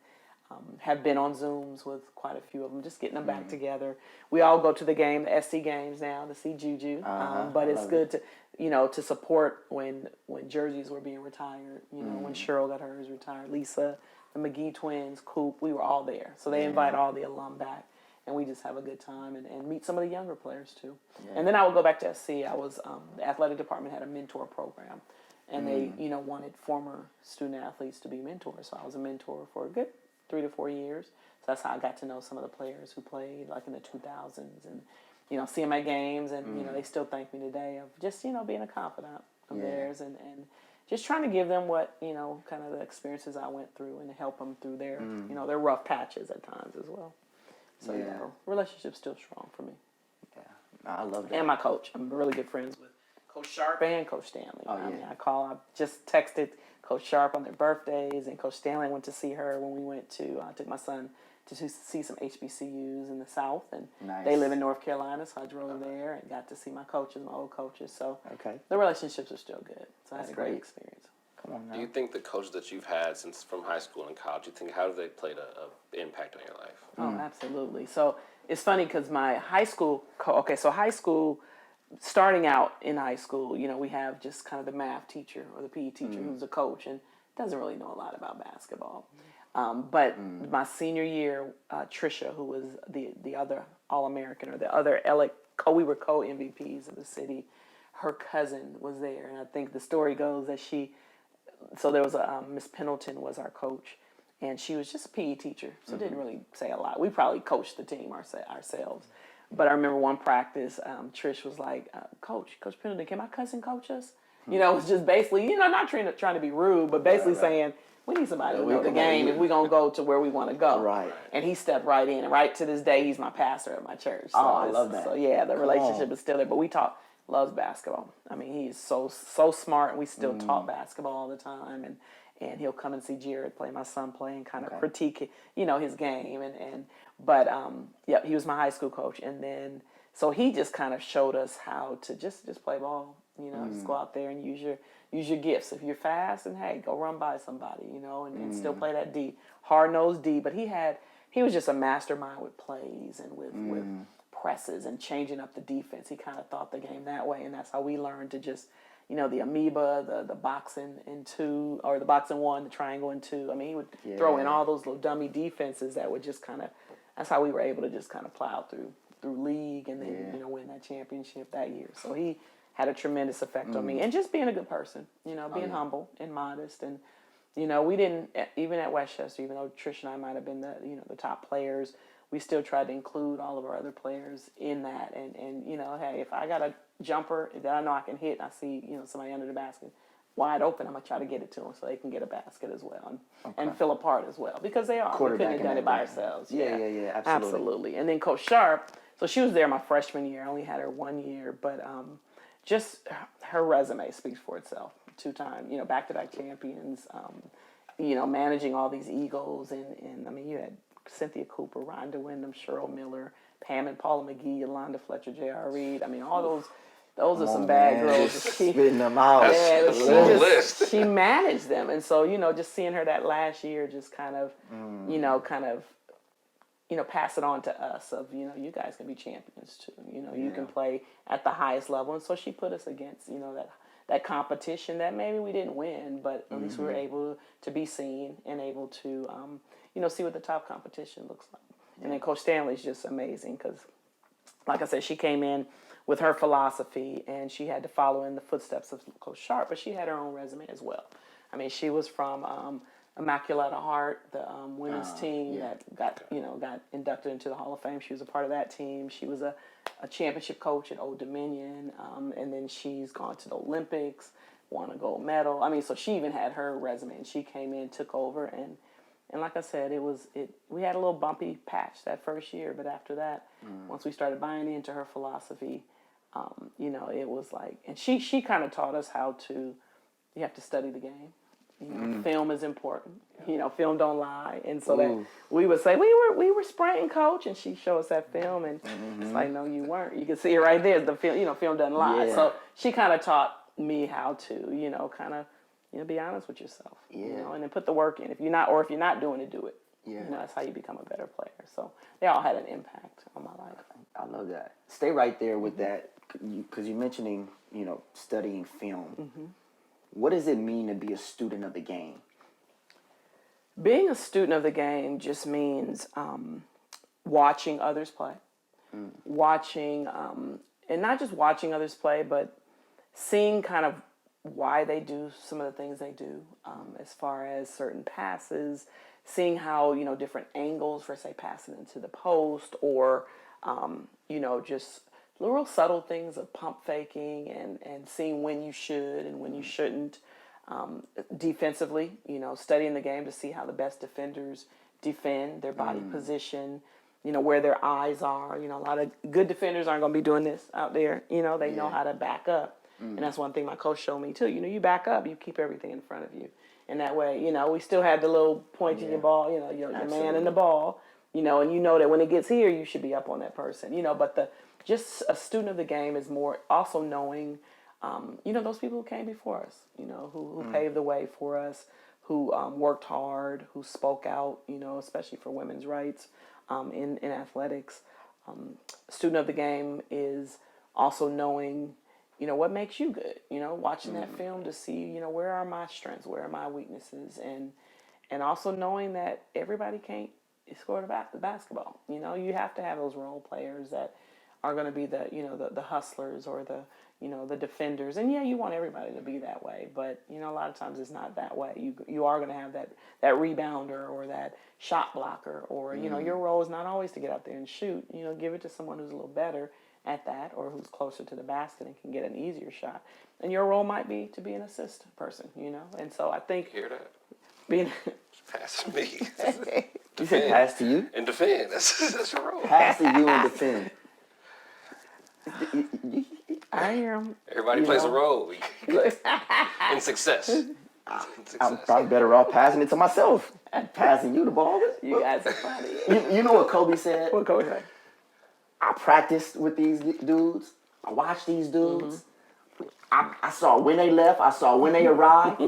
have been on Zooms with quite a few of them, just getting them back together. We all go to the SC games now to see Juju, but it's good to support when jerseys were being retired. When Cheryl got hers retired, Lisa, the McGee twins, Coop, we were all there. So they invite all the alum back, and we just have a good time and meet some of the younger players too. Yeah. And then I would go back to SC. I was the athletic department had a mentor program, and they wanted former student athletes to be mentors. So I was a mentor for a good 3 to 4 years. So that's how I got to know some of the players who played like in the 2000s and, see them at games and, they still thank me today of just, being a confidant of theirs and just trying to give them what, kind of the experiences I went through and to help them through their, their rough patches at times as well. So, relationship's still strong for me. Yeah, I love that. And my coach. I'm really good friends with Coach Sharp and Coach Stanley. I just texted Coach Sharp on their birthdays, and Coach Stanley went to see her when we went to, took my son to see some HBCUs in the South, and they live in North Carolina, so I drove there and got to see my coaches, my old coaches. So the relationships are still good. So I had a great experience. Come on now. Do you think the coaches that you've had since from high school and college, how have they played a impact on your life? Oh, absolutely. So it's funny because my high school, high school, starting out in high school, you know, we have just kind of the math teacher or the PE teacher who's a coach and doesn't really know a lot about basketball. But my senior year, Trisha, who was the other All-American or the other LA, we were co-MVPs of the city, her cousin was there. And I think the story goes that so there was Miss Pendleton was our coach, and she was just a PE teacher, so didn't really say a lot. We probably coached the team ourselves. But I remember one practice, Trish was like, Coach Pendleton, can my cousin coach us? You know, it was just basically, you know, not trying to be rude, but basically saying, we need somebody to know the game if we're going to go to where we want to go. Right. And he stepped right in. And right to this day, he's my pastor at my church. So I love that. So, yeah, the relationship is still there. But we talk, loves basketball. I mean, he's so smart, and we still talk basketball all the time. And he'll come and see Jared play, my son play, and kind of critique, you know, his game. But he was my high school coach. And then, so he just kind of showed us how to just play ball, you know, just go out there and use your gifts. If you're fast, and hey, go run by somebody, you know, and still play that D, hard-nosed D. But he was just a mastermind with plays and with presses and changing up the defense. He kind of thought the game that way, and that's how we learned to just, you know, the amoeba, the boxing in two, or the boxing one, the triangle in two. I mean, he would throw in all those little dummy defenses that would just kind of, that's how we were able to just kind of plow through league and then, you know, win that championship that year. So he had a tremendous effect on me, and just being a good person, you know, being humble and modest. And, you know, we didn't, even at Westchester, even though Trish and I might have been the top players, we still tried to include all of our other players in that. And you know, hey, if I got a jumper that I know I can hit, and I see, you know, somebody under the basket wide open, I'm going to try to get it to them so they can get a basket as well and fill a part as well, because they are. We couldn't have done it by ourselves. Yeah, absolutely. And then Coach Sharp, so she was there my freshman year. I only had her 1 year, but just her resume speaks for itself. 2-time, you know, back-to-back champions, you know, managing all these Eagles. And I mean, you had Cynthia Cooper, Rhonda Wyndham, Cheryl Miller, Pam and Paula McGee, Yolanda Fletcher, J.R. Reed. I mean, all those are some bad girls. She spitting them out. She managed them. And so, you know, just seeing her that last year just kind of, you know, pass it on to us of, you know, you guys can be champions too. You know, you can play at the highest level. And so she put us against, you know, that competition that maybe we didn't win, but at least we were able to be seen and able to, you know, see what the top competition looks like. And then Coach Stanley's just amazing because, like I said, she came in with her philosophy, and she had to follow in the footsteps of Coach Sharp, but she had her own resume as well. I mean, she was from Immaculata Heart, the women's team that got inducted into the Hall of Fame. She was a part of that team. She was a championship coach at Old Dominion, and then she's gone to the Olympics, won a gold medal. I mean, so she even had her resume, and she came in, took over, and like I said, we had a little bumpy patch that first year, but after that, once we started buying into her philosophy, you know, it was like, and she kind of taught us how to, you have to study the game. You know, film is important. You know, film don't lie, and so that we would say we were sprinting, coach, and she showed us that film, and it's like, no, you weren't. You can see it right there. The film, you know, film doesn't lie. Yeah. So she kind of taught me how to, you know, kind of, you know, be honest with yourself. Yeah. You know, and then put the work in. If you're not doing it, do it. Yeah. You know, that's how you become a better player. So they all had an impact on my life. I love that. Stay right there with that, because you're mentioning, you know, studying film. What does it mean to be a student of the game? Being a student of the game just means watching others play, watching, and not just watching others play, but seeing kind of why they do some of the things they do, as far as certain passes, seeing how, you know, different angles for, say, passing into the post, or, you know, just the real subtle things of pump faking and seeing when you should and when you shouldn't. Defensively, you know, studying the game to see how the best defenders defend, their body position, you know, where their eyes are. You know, a lot of good defenders aren't going to be doing this out there. You know, they know how to back up. And that's one thing my coach showed me too. You know, you back up, you keep everything in front of you. in that way. You know, we still had the little point in your ball, your man in the ball, and you know that when it gets here, you should be up on that person, but just a student of the game is more also knowing, those people who came before us, who paved the way for us, who worked hard, who spoke out, especially for women's rights in athletics. Student of the game is also knowing, what makes you good, watching that film to see, where are my strengths, where are my weaknesses, and also knowing that everybody can't score the basketball. You have to have those role players that are going to be the hustlers or the defenders. And yeah, you want everybody to be that way, but a lot of times it's not that way. You are going to have that rebounder or that shot blocker, or your role is not always to get out there and shoot. Give it to someone who's a little better at that, or who's closer to the basket and can get an easier shot. And your role might be to be an assist person, And so I think hear that being pass to me. You said pass to you and defend. That's your role. Pass to you and defend. I hear him. Everybody plays a role in success. I'm probably better off passing it to myself. Passing you the ball. You guys are funny. You know what Kobe said? What Kobe say? I practiced with these dudes. I watched these dudes. I saw when they left. I saw when they arrived.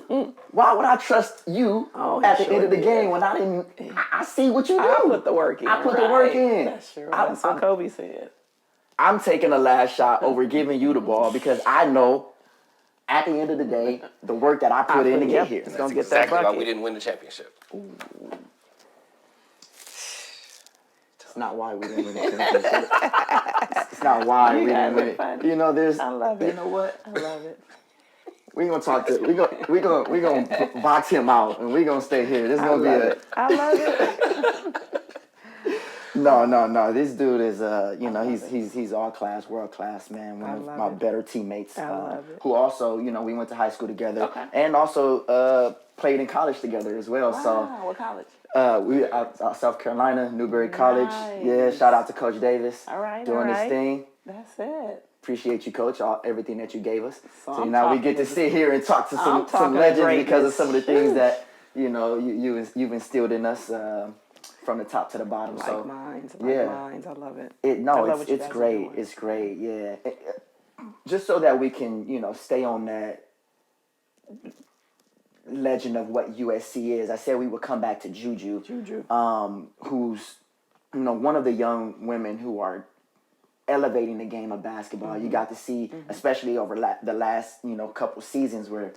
Why would I trust you at the end of the game when I didn't? I see what you do. I put the work in. I put the work in. That's true. That's what Kobe said. I'm taking the last shot over giving you the ball because I know at the end of the day, the work that I put in to get here. It's going to get exactly that bucket. why we didn't win the championship. Ooh. It's not why we didn't win the championship. It's not why we didn't win it. There's. I love it. You know what? I love it. We're gonna talk to. We're gonna box him out, and we're gonna stay here. This is gonna be a. I love it. No. This dude is he's all class, world class, man. One of my better teammates. I love it. Who also, we went to high school together, Okay. and also played in college together as well. Wow, So what college? we out South Carolina, Newberry College. Nice. Yeah, shout out to Coach Davis. All right, doing his thing. That's it. Appreciate you, Coach, everything that you gave us. So now we get to sit here and talk to some legends because of some of the things that you've instilled in us from the top to the bottom. Minds, I love it. It's great. It's great. Yeah, just so that we can stay on that legend of what USC is. I said we would come back to Juju. Who's one of the young women who are elevating the game of basketball. You got to see, especially over the last couple seasons, where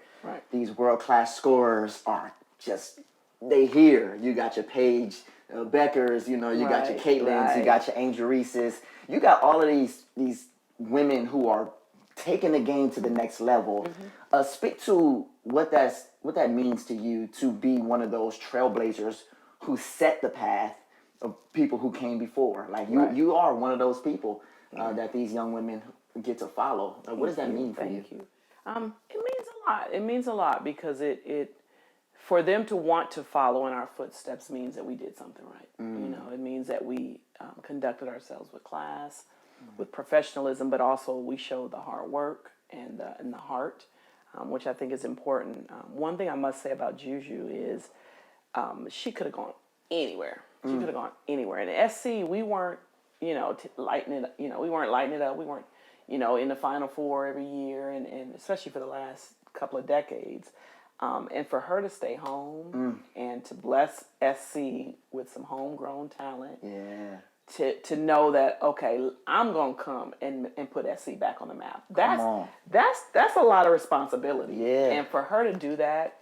these world class scorers are just here. You got your Paige Beckers, you got your Caitlins, you got your Angel Reese's, you got all of these women who are taking the game to the next level. Speak to what that means to you to be one of those trailblazers who set the path of people who came before. Like you are one of those people that these young women get to follow. What does that mean for you? Thank you. It means a lot. It means a lot because it for them to want to follow in our footsteps means that we did something right. It means that we conducted ourselves with class, with professionalism, but also we showed the hard work and the heart, which I think is important. One thing I must say about Juju is she could have gone anywhere. She could have gone anywhere. And at SC, we weren't, lighting it up. We weren't lighting it up. We weren't, in the Final Four every year, and especially for the last couple of decades. And for her to stay home and to bless SC with some homegrown talent. Yeah. To know that, okay, I'm gonna come and put SC back on the map. That's a lot of responsibility. Yeah. And for her to do that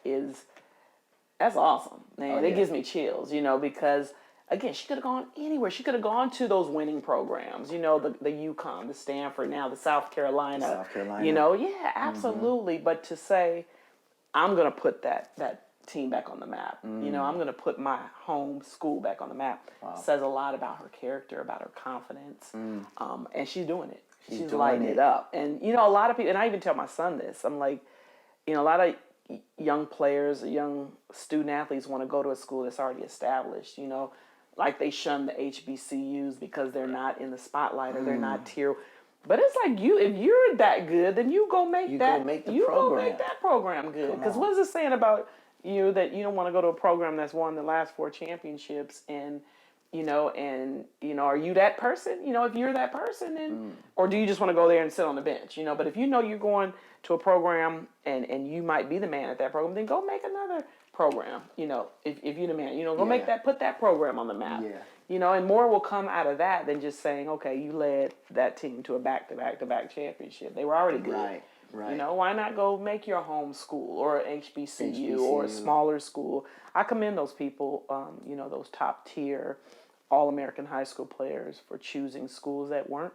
that's awesome, man. It gives me chills, because again, she could have gone anywhere. She could have gone to those winning programs, the UConn, the Stanford, now the South Carolina. Yeah, absolutely. But to say, I'm gonna put that team back on the map. I'm gonna put my home school back on the map. Says a lot about her character, about her confidence, and she's doing it. She's lighting it up. And a lot of people, and I even tell my son this. I'm like, a lot of young players, young student athletes want to go to a school that's already established. Like they shun the HBCUs because they're not in the spotlight or they're not tier. But it's like if you're that good, then you go make that program good. Because what is it saying about that you don't want to go to a program that's won the last 4 championships, and are you that person? If you're that person, then, or do you just want to go there and sit on the bench? But if you're going to a program and you might be the man at that program, then go make another program. If you're the man, put that program on the map. Yeah. And more will come out of that than just saying, okay, you led that team to a back-to-back championship. They were already good. Right. Why not go make your home school or HBCU or a smaller school? I commend those people, those top tier All-American high school players for choosing schools that weren't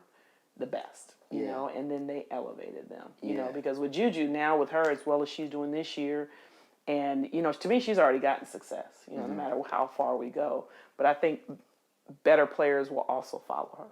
the best, and then they elevated them, because with Juju now, with her, as well as she's doing this year, and, to me, she's already gotten success, no matter how far we go. But I think better players will also follow her.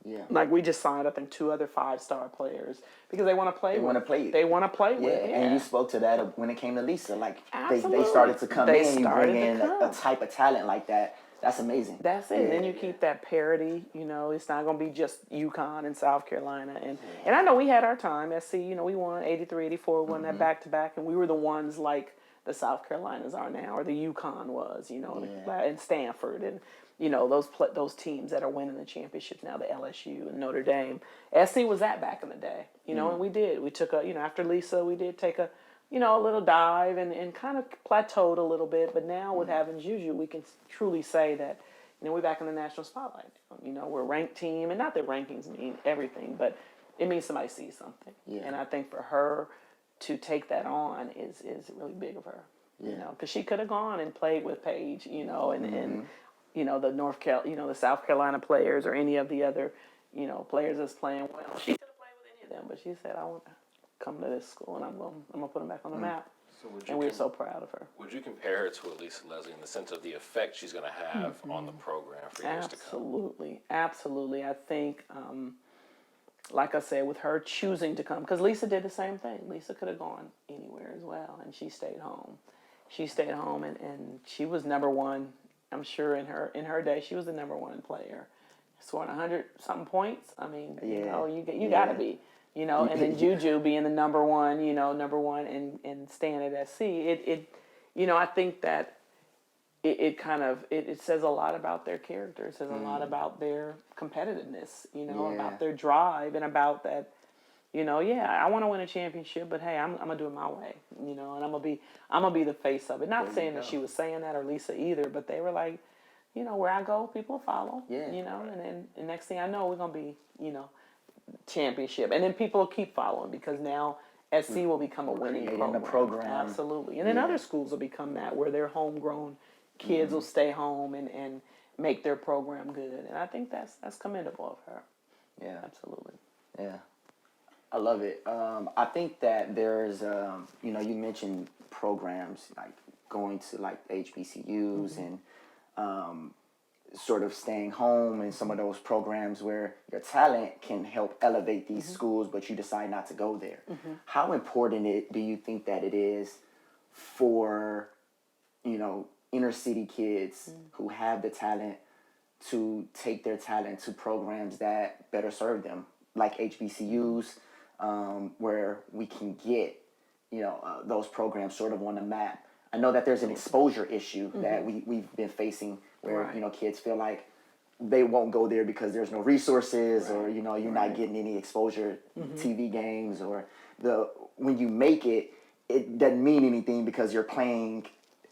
Yeah. Like we just signed, I think, 2 other 5-star players because they want to play. They want to play. They want to play with. Yeah. And you spoke to that when it came to Lisa. Like they Absolutely. started to come in. You bring in a type of talent like that. That's amazing. That's it. Yeah. And then you keep that parity. It's not going to be just UConn and South Carolina. And I know we had our time. SC, we won 83, 84, won that back-to-back. And we were the ones like the South Carolinas are now, or the UConn was, and Stanford. And, those teams that are winning the championships now, the LSU and Notre Dame. SC was that back in the day, and we did. We took after Lisa, we did take a little dive and kind of plateaued a little bit. But now with having Juju, we can truly say that, we're back in the national spotlight. We're a ranked team, and not that rankings mean everything, but it means somebody sees something. Yeah. And I think for her to take that on is really big of her, because she could have gone and played with Paige, and the South Carolina players or any of the other, players that's playing well. She could have played with any of them, but she said, I want to come to this school, and I'm gonna put them back on the map. And we're so proud of her. Would you compare her to Lisa Leslie in the sense of the effect she's going to have on the program for years to come? Absolutely. I think, like I said, with her choosing to come, because Lisa did the same thing. Lisa could have gone anywhere as well, and she stayed home. And she was number one. I'm sure in her day, she was the number one player. Scoring 100-something points. I mean, you gotta be, and then Juju being the number one and staying at SC. I think that it says a lot about their character. It says a lot about their competitiveness, about their drive, and about that. I want to win a championship, but hey, I'm gonna do it my way, and I'm gonna be the face of it. Not saying that she was saying that, or Lisa either, but they were like, where I go, people follow, and then the next thing I know, we're gonna be, championship, and then people will keep following because now SC will become a winning program. Absolutely, and then other schools will become that, where their homegrown kids will stay home and make their program good, and I think that's commendable of her. Yeah, absolutely. Yeah. I love it. I think that there's, you mentioned programs like going to like HBCUs and sort of staying home, and some of those programs where your talent can help elevate these schools, but you decide not to go there. How important do you think that it is for, inner city kids who have the talent to take their talent to programs that better serve them, like HBCUs? Where we can get, those programs sort of on the map. I know that there's an exposure issue that we've been facing where, kids feel like they won't go there because there's no resources or, you're not getting any exposure, TV games, or when you make it, it doesn't mean anything because you're playing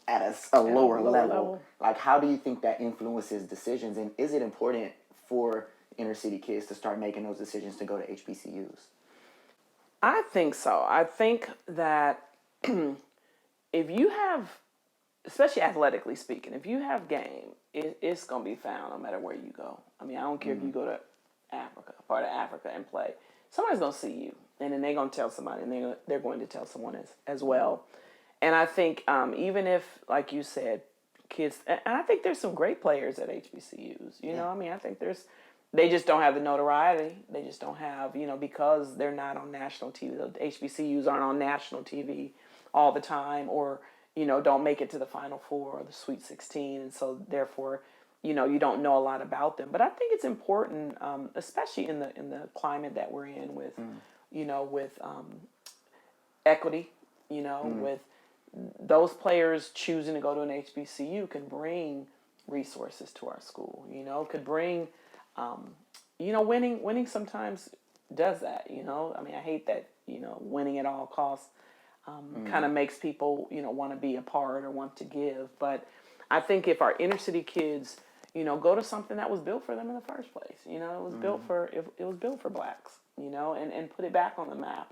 at a lower level. Like, how do you think that influences decisions, and is it important for inner city kids to start making those decisions to go to HBCUs? I think so. I think that if you have, especially athletically speaking, if you have game, it's going to be found no matter where you go. I mean, I don't care if you go to Africa, part of Africa, and play. Somebody's going to see you, and then they're going to tell somebody, and they're going to tell someone as well. And I think even if, like you said, kids, and I think there's some great players at HBCUs. I mean, I think they just don't have the notoriety. They just don't have, because they're not on national TV. The HBCUs aren't on national TV all the time, or, don't make it to the Final Four or the Sweet 16. And so therefore, you don't know a lot about them. But I think it's important, especially in the climate that we're in with, with equity, with those players choosing to go to an HBCU can bring resources to our school. Could bring, winning sometimes does that. I mean, I hate that. Winning at all costs kind of makes people want to be a part or want to give. But I think if our inner city kids, go to something that was built for them in the first place, it was built for it was built for blacks, and put it back on the map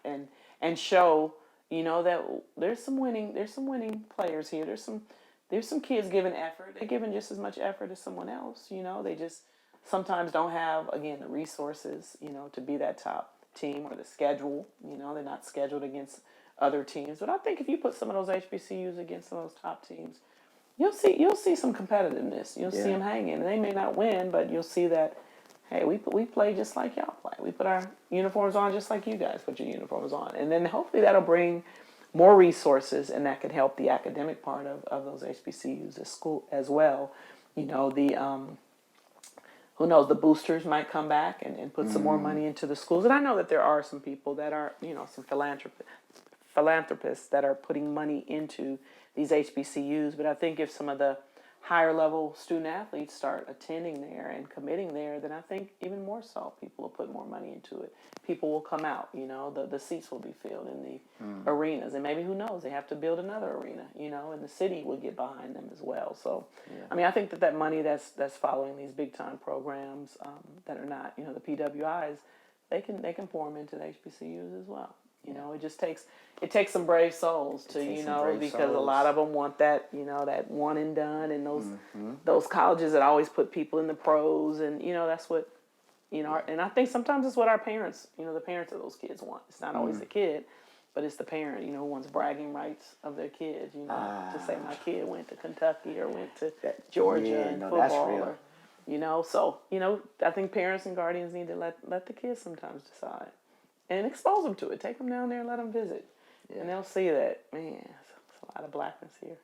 and show. That there's some winning players here. There's some kids giving effort. They're giving just as much effort as someone else. They just sometimes don't have, again, the resources, to be that top team, or the schedule. They're not scheduled against other teams. But I think if you put some of those HBCUs against some of those top teams, you'll see some competitiveness. You'll see them hanging. And they may not win, but you'll see that, hey, we play just like y'all play. We put our uniforms on just like you guys put your uniforms on. And then hopefully that'll bring more resources, and that can help the academic part of those HBCUs as school as well. Who knows, the boosters might come back and put some more money into the schools. And I know that there are some people that are, some philanthropists that are putting money into these HBCUs. But I think if some of the higher level student athletes start attending there and committing there, then I think even more so people will put more money into it. People will come out, the seats will be filled in the arenas. And maybe, who knows, they have to build another arena, and the city will get behind them as well. So, I mean, I think that money that's following these big time programs that are not, the PWIs, they can pour them into the HBCUs as well. It takes some brave souls to, because a lot of them want that, that one and done, and those colleges that always put people in the pros, and, that's what, and I think sometimes it's what our parents, the parents of those kids want. It's not always the kid, but it's the parent, who wants bragging rights of their kids, to say my kid went to Kentucky or went to Georgia in football. That's real. So, I think parents and guardians need to let the kids sometimes decide. And expose them to it. Take them down there and let them visit. Yeah. And they'll see that, man, there's a lot of blackness here,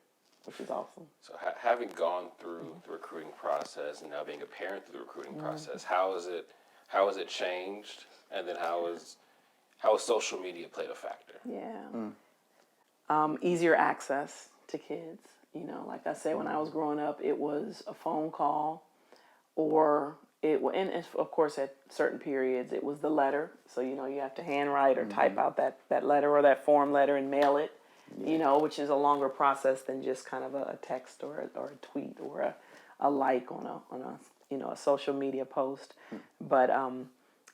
which is awesome. So having gone through the recruiting process and now being a parent through the recruiting process, how has it changed? And then how has social media played a factor? Yeah. Easier access to kids. Like I said, when I was growing up, it was a phone call, or and of course at certain periods it was the letter. So you have to handwrite or type out that letter or that form letter and mail it. Which is a longer process than just kind of a text or a tweet or a like on a social media post. But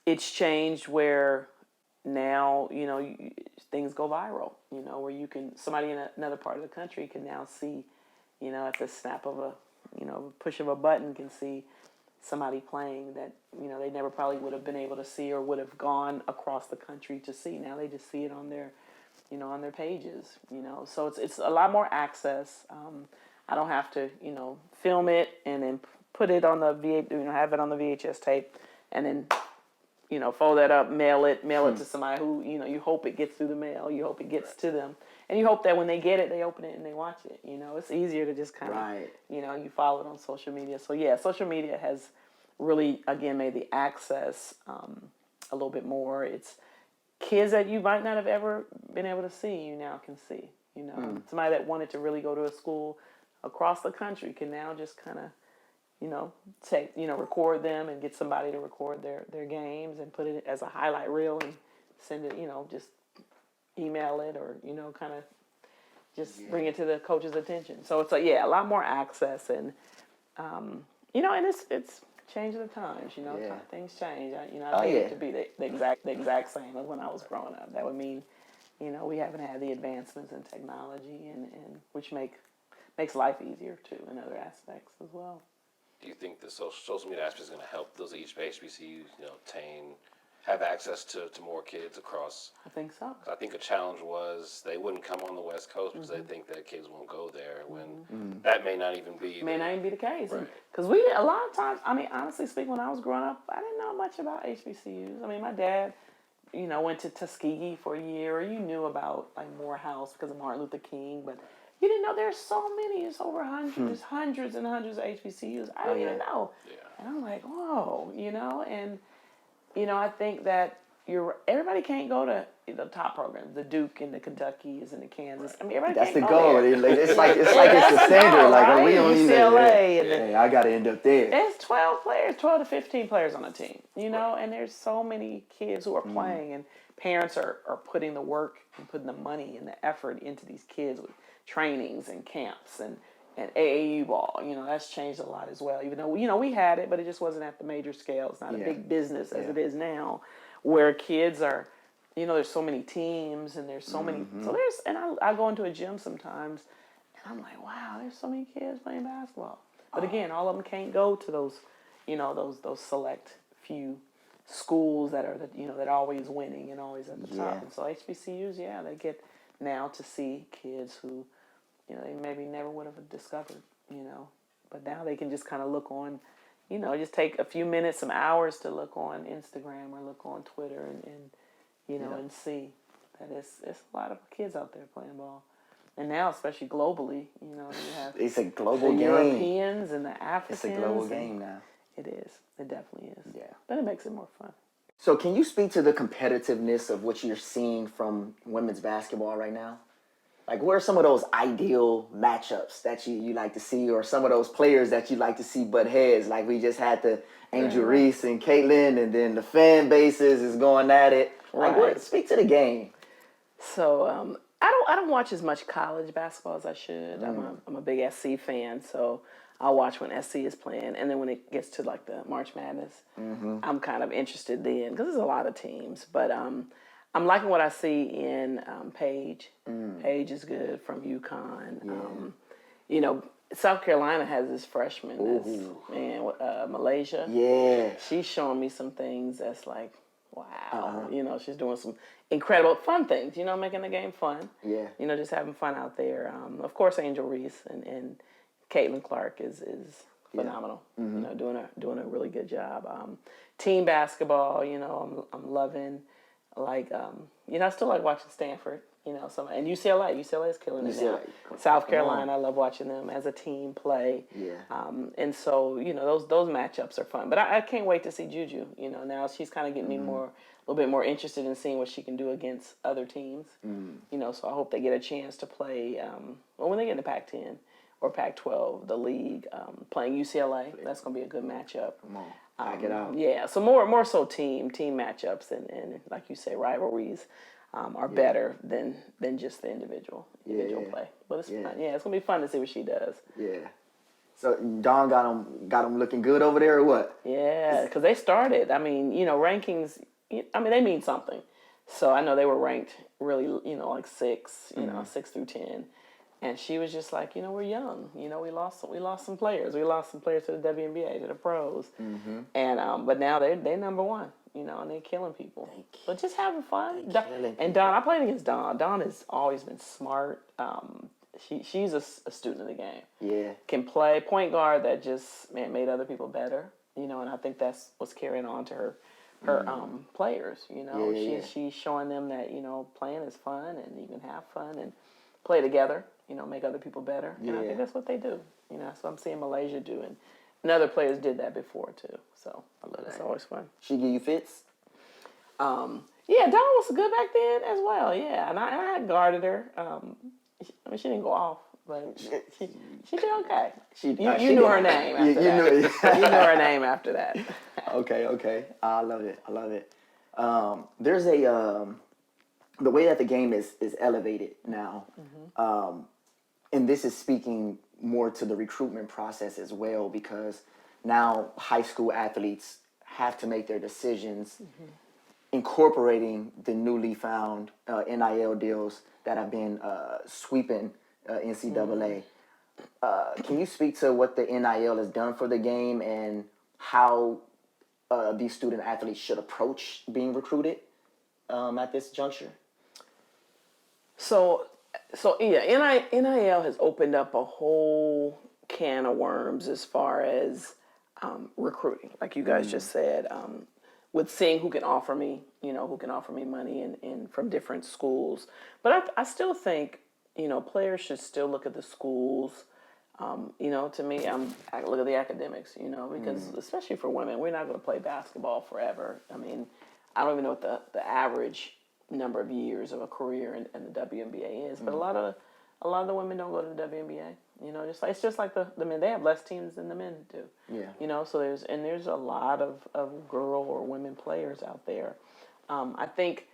it's changed where now things go viral. Where you can, somebody in another part of the country can now see, at the snap of a push of a button, can see somebody playing that they never probably would have been able to see or would have gone across the country to see. Now they just see it on their on their pages. So it's a lot more access. I don't have to film it and then put it on the have it on the VHS tape and then fold that up, mail it to somebody who you hope it gets through the mail, you hope it gets to them, and you hope that when they get it, they open it and they watch it. It's easier to just kind of you follow it on social media. So yeah, social media has really again made the access a little bit more. It's kids that you might not have ever been able to see, you now can see. Somebody that wanted to really go to a school across the country can now just kind of take, record them and get somebody to record their games and put it as a highlight reel and send it, just email it or, kind of just bring it to the coach's attention. So it's a lot more access and, and it's changing the times, things change. I think it to be the exact same as when I was growing up. That would mean, we haven't had the advancements in technology and which makes life easier too in other aspects as well. Do you think the social media aspect is going to help those HBCUs, have access to more kids across? I think so. I think a challenge was they wouldn't come on the West Coast because they think that kids won't go there when that may not even be the case. Right. Because a lot of times, honestly speaking, when I was growing up, I didn't know much about HBCUs. My dad, went to Tuskegee for a year. You knew about like Morehouse because of Martin Luther King, but you didn't know there's so many. It's over hundreds, hundreds and hundreds of HBCUs. I didn't even know. Yeah. And I'm like, whoa, and I think that everybody can't go to the top programs, the Duke and the Kentuckys and the Kansas. I mean, everybody That's the can't go goal. there. It's like it's the standard. Like, right? we don't even. UCLA and Hey, I got to end up there. there's 12 to 15 players on a team, and there's so many kids who are playing, and parents are putting the work and putting the money and the effort into these kids with trainings and camps and AAU ball. That's changed a lot as well. Even though we had it, but it just wasn't at the major scale. It's not a big business as it is now, where kids are. There's so many teams and there's so many. So I go into a gym sometimes, and I'm like, wow, there's so many kids playing basketball. But again, all of them can't go to those, those select few schools that are that are always winning and always at the top. And so HBCUs, they get now to see kids who, they maybe never would have discovered, but now they can just kind of look on, just take a few minutes, some hours to look on Instagram or look on Twitter and and see that it's a lot of kids out there playing ball. And now, especially globally, you have it's a global the game. Europeans and the Africans. It's a global game now. It is. It definitely is. Yeah. But it makes it more fun. So can you speak to the competitiveness of what you're seeing from women's basketball right now? Like, what are some of those ideal matchups that you like to see, or some of those players that you like to see butt heads? Like, we just had the Angel Reese and Caitlin, and then the fan bases is going at it. Like, speak to the game. So I don't watch as much college basketball as I should. I'm a big SC fan, so I'll watch when SC is playing, and then when it gets to like the March Madness, I'm kind of interested then because there's a lot of teams. But I'm liking what I see in Paige. Paige is good from UConn. South Carolina has this freshman, Malaysia. Yeah. She's showing me some things that's like, wow. She's doing some incredible fun things, making the game fun. Yeah. Just having fun out there. Of course, Angel Reese and Caitlin Clark is phenomenal. Doing a really good job. Team basketball, I'm loving. Like, I still like watching Stanford. And UCLA is killing it now. South Carolina, I love watching them as a team play. Yeah. And so, those matchups are fun. But I can't wait to see Juju. Now she's kind of getting me a little bit more interested in seeing what she can do against other teams. So I hope they get a chance to play, when they get into Pac-10 or Pac-12, the league, playing UCLA. That's going to be a good matchup. Come on. Knock it out. Yeah, so more so team matchups and like you say, rivalries are better than just the individual play. But it's fun. Yeah, it's gonna be fun to see what she does. Yeah. So Dawn got them looking good over there, or what? Yeah, because they started. I mean, rankings. They mean something. So I know they were ranked really, like 6, 6 through 10. And she was just like, we're young. We lost some players. We lost some players to the WNBA, to the pros. And but now they're number one. And they're killing people. But just having fun. And Dawn, I played against Dawn. Dawn has always been smart. She's a student of the game. Yeah. Can play point guard that just made other people better. And I think that's what's carrying on to her players. She's showing them that playing is fun and you can have fun and play together. Make other people better. And I think that's what they do. That's what I'm seeing Malaysia do. And other players did that before, too. So I love It's always fun. She give you fits? Yeah, Dawn was good back then as well. Yeah, and I had guarded her. She didn't go off, but she did okay. You knew her name after that. You knew her name after that. Okay. I love it. There's the way that the game is elevated now, and this is speaking more to the recruitment process as well, because now high school athletes have to make their decisions incorporating the newly found NIL deals that have been sweeping NCAA. Can you speak to what the NIL has done for the game and how these student athletes should approach being recruited at this juncture? So yeah, NIL has opened up a whole can of worms as far as recruiting, like you guys just said, with seeing who can offer me money and from different schools. But I still think, players should still look at the schools. To me, I look at the academics, because especially for women, we're not going to play basketball forever. I mean, I don't even know what the average number of years of a career in the WNBA is, but a lot of the women don't go to the WNBA. You know, it's just like the men. They have less teams than the men do. Yeah. You know, so there's a lot of girl or women players out there. I think,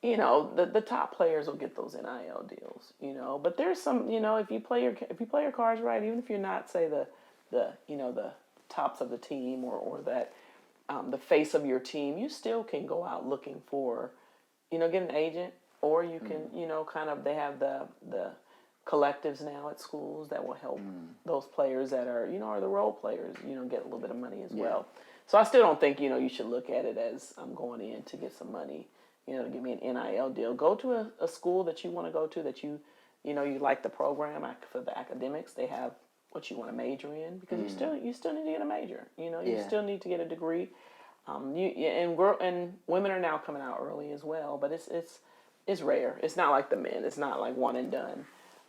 you know, the top players will get those NIL deals. You know, but there's some, you know, if you play your cards right, even if you're not, say, the you know, the tops of the team or that the face of your team, you still can go out looking for, you know, get an agent, or you can, you know, kind of, they have the collectives now at schools that will help those players that are, you know, are the role players, you know, get a little bit of money as well. So I still don't think, you know, you should look at it as I'm going in to get some money, you know, to give me an NIL deal. Go to a school that you want to go to, that you know, you like the program. For the academics, they have what you want to major in, because you still need to get a major. You know, you still need to get a degree. And women are now coming out early as well, but it's rare. It's not like the men. It's not like one and done.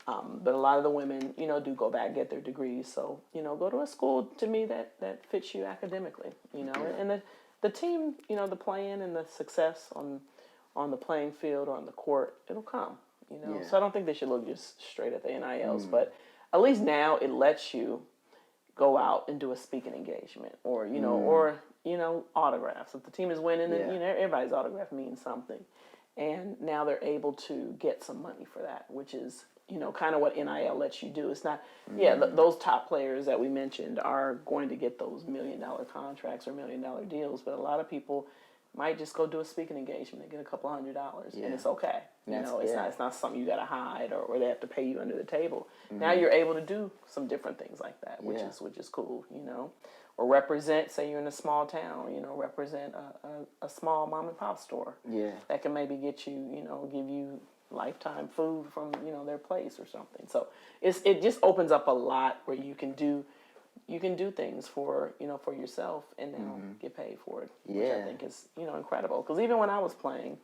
But a lot of the women, you know, do go back and get their degrees. So, you know, go to a school, to me, that fits you academically. You know, and the team, you know, the playing and the success on the playing field or on the court, it'll come. You know, so I don't think they should look just straight at the NILs, but at least now it lets you go out and do a speaking engagement, or you know, autographs. If the team is winning, then you know, everybody's autograph means something, and now they're able to get some money for that, which is, you know, kind of what NIL lets you do. It's not, those top players that we mentioned are going to get those $1 million contracts or $1 million deals, but a lot of people might just go do a speaking engagement and get a couple $100, and it's okay. You know, it's not something you got to hide or they have to pay you under the table. Now you're able to do some different things like that, which is cool. You know, or represent. Say you're in a small town. You know, represent a small mom and pop store. Yeah, that can maybe get you. You know, give you lifetime food from, you know, their place or something. So it just opens up a lot where you can do things for, you know, for yourself and now get paid for it, which I think is, you know, incredible. Because even when I was playing,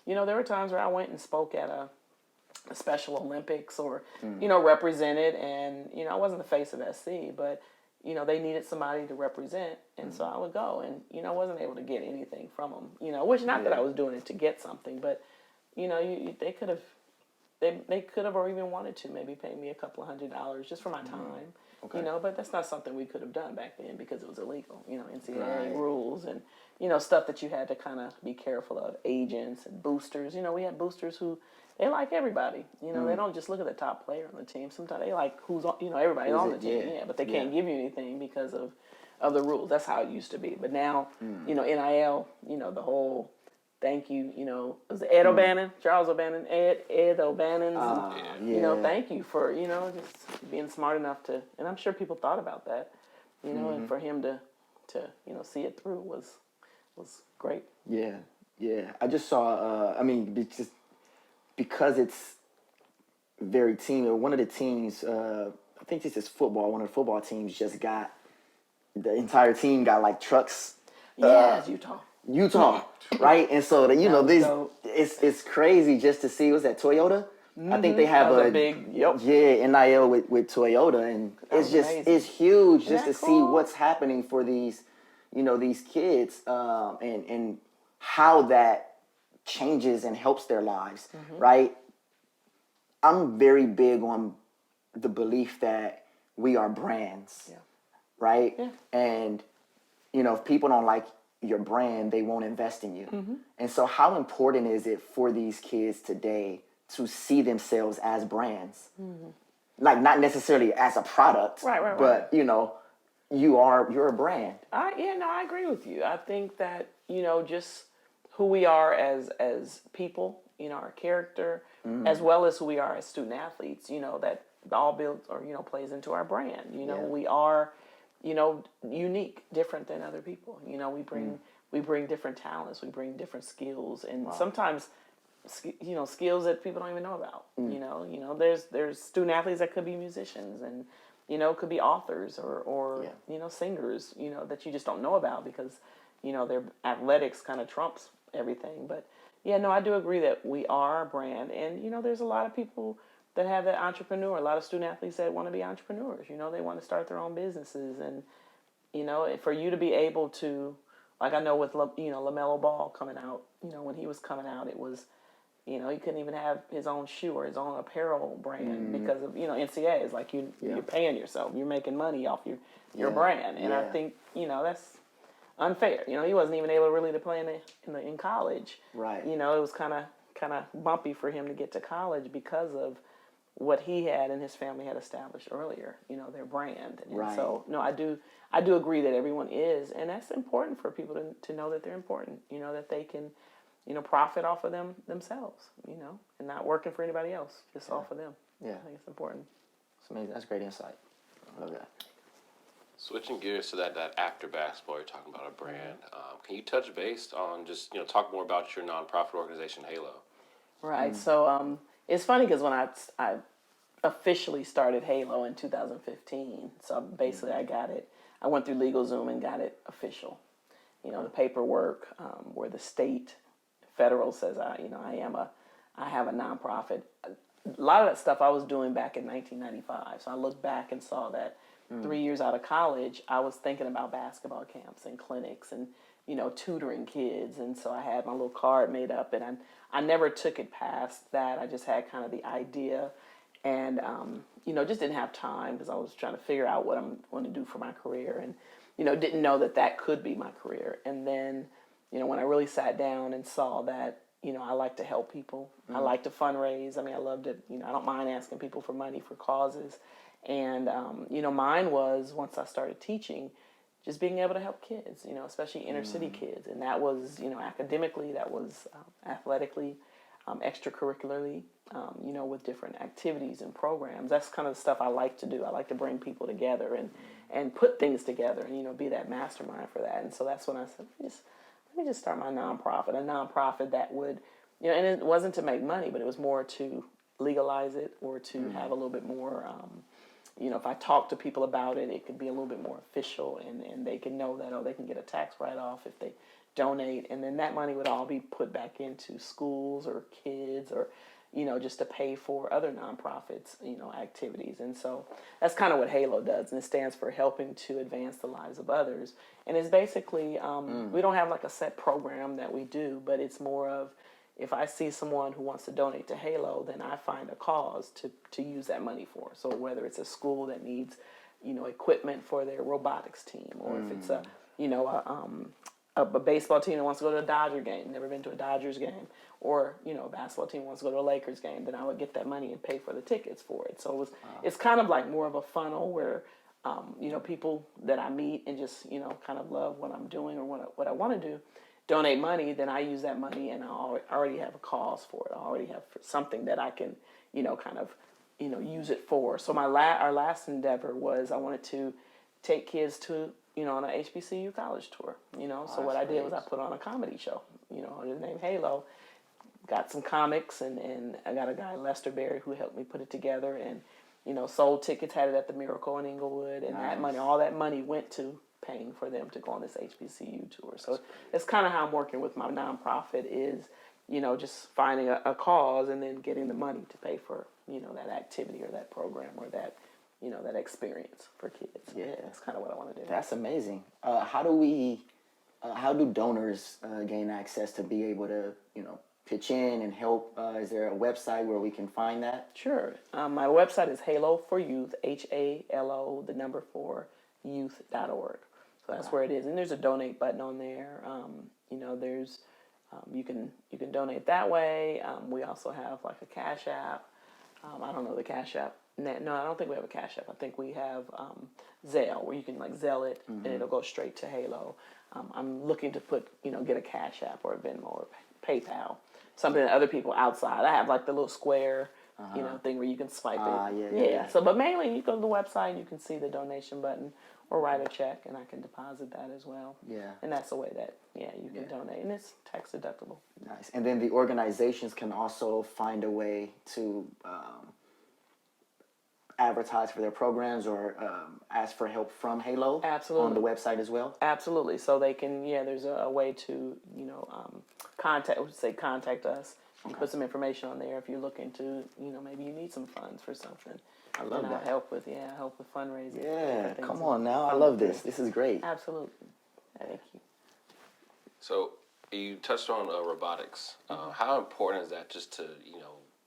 you know, there were times where I went and spoke at a Special Olympics or, you know, represented, and, you know, I wasn't the face of SC, but, you know, they needed somebody to represent, and so I would go, and, you know, I wasn't able to get anything from them, you know, which not that I was doing it to get something, but, you know, they could have, they could have, or even wanted to maybe pay me a couple of $100 just for my time. Okay. You know, but that's not something we could have done back then because it was illegal, you know, NCAA rules and, you know, stuff that you had to kind of be careful of, agents and boosters. You know, we had boosters who, they like everybody. You know, they don't just look at the top player on the team. Sometimes they like who's on, you know, everybody's on the team. Yeah, but they can't give you anything because of the rules. That's how it used to be. But now, you know, NIL, you know, the whole thank you, you know, it was Ed O'Bannon, Charles O'Bannon, Ed O'Bannon's, you know, thank you for, you know, just being smart enough to, and I'm sure people thought about that, you know, and for him to, you know, see it through was great. Yeah, yeah. I just saw, I mean, just because it's very team, one of the teams, I think this is football, one of the football teams just got, the entire team got like trucks. It's Utah, right? And so, you know, it's crazy just to see, what's that, Toyota? I think they have a big, NIL with Toyota, and it's huge just to see what's happening for these, you know, these kids, and how that changes and helps their lives, right? I'm very big on the belief that we are brands, right? Yeah. And, you know, if people don't like your brand, they won't invest in you. And so how important is it for these kids today to see themselves as brands? Like, not necessarily as a product, but, you know, you're a brand. I agree with you. I think that, you know, just who we are as people, you know, our character, as well as who we are as student athletes, you know, that all builds or, you know, plays into our brand. You know, we are, you know, unique, different than other people. You know, we bring different talents, we bring different skills, and sometimes, you know, skills that people don't even know about. You know, there's student athletes that could be musicians, and, you know, could be authors or you know, singers, you know, that you just don't know about because, you know, their athletics kind of trumps everything. But yeah, no, I do agree that we are a brand, and, you know, there's a lot of people that have that entrepreneur, a lot of student athletes that want to be entrepreneurs. You know, they want to start their own businesses, and, you know, for you to be able to like I know with LaMelo Ball coming out, when he was coming out, it was, he couldn't even have his own shoe or his own apparel brand because of NCAA is like you're paying yourself, you're making money off your brand, and I think that's unfair. He wasn't even able really to play in college. Right. It was kind of bumpy for him to get to college because of what he had and his family had established earlier. Their brand. And right. So no, I do agree that everyone is, and that's important for people to know that they're important. That they can, profit off of themselves. And not working for anybody else, just off of them. Yeah. I think it's important. It's amazing. That's great insight. I love that. Switching gears to that after basketball, you're talking about a brand. Can you touch base on just talk more about your nonprofit organization, H.A.L.O? Right. So it's funny because when I officially started H.A.L.O in 2015, so basically I got it. I went through LegalZoom and got it official. The paperwork where the state, federal says I have a nonprofit. A lot of that stuff I was doing back in 1995. So I looked back and saw that 3 years out of college, I was thinking about basketball camps and clinics and, tutoring kids. And so I had my little card made up, and I never took it past that. I just had kind of the idea and, just didn't have time because I was trying to figure out what I'm going to do for my career and, didn't know that could be my career. And then, when I really sat down and saw that, I like to help people. I like to fundraise. I mean, I loved it. I don't mind asking people for money for causes. And, mine was, once I started teaching, just being able to help kids, especially inner city kids. And that was, academically, that was athletically, extracurricularly, with different activities and programs. That's kind of the stuff I like to do. I like to bring people together and put things together and, be that mastermind for that. And so that's when I said, let me just start my nonprofit, a nonprofit that would, and it wasn't to make money, but it was more to legalize it or to have a little bit more, if I talk to people about it, it could be a little bit more official and they can know that, they can get a tax write-off if they donate. And then that money would all be put back into schools or kids or, just to pay for other nonprofits, activities. And so that's kind of what H.A.L.O does. And it stands for helping to advance the lives of others. And it's basically, we don't have like a set program that we do, but it's more of, if I see someone who wants to donate to H.A.L.O, then I find a cause to use that money for. So whether it's a school that needs, equipment for their robotics team, or if it's a baseball team that wants to go to a Dodger game, never been to a Dodgers game, or a basketball team wants to go to a Lakers game, then I would get that money and pay for the tickets for it. So it's kind of like more of a funnel where people that I meet and just kind of love what I'm doing or what I want to do, donate money, then I use that money and I already have a cause for it. I already have something that I can, kind of, use it for. So our last endeavor was I wanted to take kids to, on an HBCU college tour, So what I did was I put on a comedy show, under the name H.A.L.O. Got some comics and I got a guy, Lester Berry, who helped me put it together and, sold tickets, had it at the Miracle in Inglewood, and all that money went to paying for them to go on this HBCU tour. So it's kind of how I'm working with my nonprofit is, just finding a cause and then getting the money to pay for, that activity or that program or that, that experience for kids. Yeah. That's kind of what I want to do. That's amazing. How do donors gain access to be able to, pitch in and help? Is there a website where we can find that? Sure. My website is H.A.L.O for Youth, H-A.L.O, the number 4, youth.org. So that's where it is. And there's a donate button on there. There's, you can donate that way. We also have like a Cash App. I don't know the Cash App. No, I don't think we have a Cash App. I think we have Zelle, where you can like Zelle it and it'll go straight to H.A.L.O. I'm looking to get a Cash App or a Venmo or PayPal, something that other people outside. I have like the little square, thing where you can swipe it. Yeah. So, but mainly you go to the website and you can see the donation button or write a check and I can deposit that as well. Yeah. And that's the way that, you can donate. And it's tax deductible. Nice. And then the organizations can also find a way to advertise for their programs or ask for help from H.A.L.O. Absolutely. On the website as well? Absolutely. So they can, there's a way to, contact us. You put some information on there if you're looking to, maybe you need some funds for something. I love that. Help with fundraising. Yeah, come on now. I love this. This is great. Absolutely. Thank you. So you touched on robotics. How important is that just to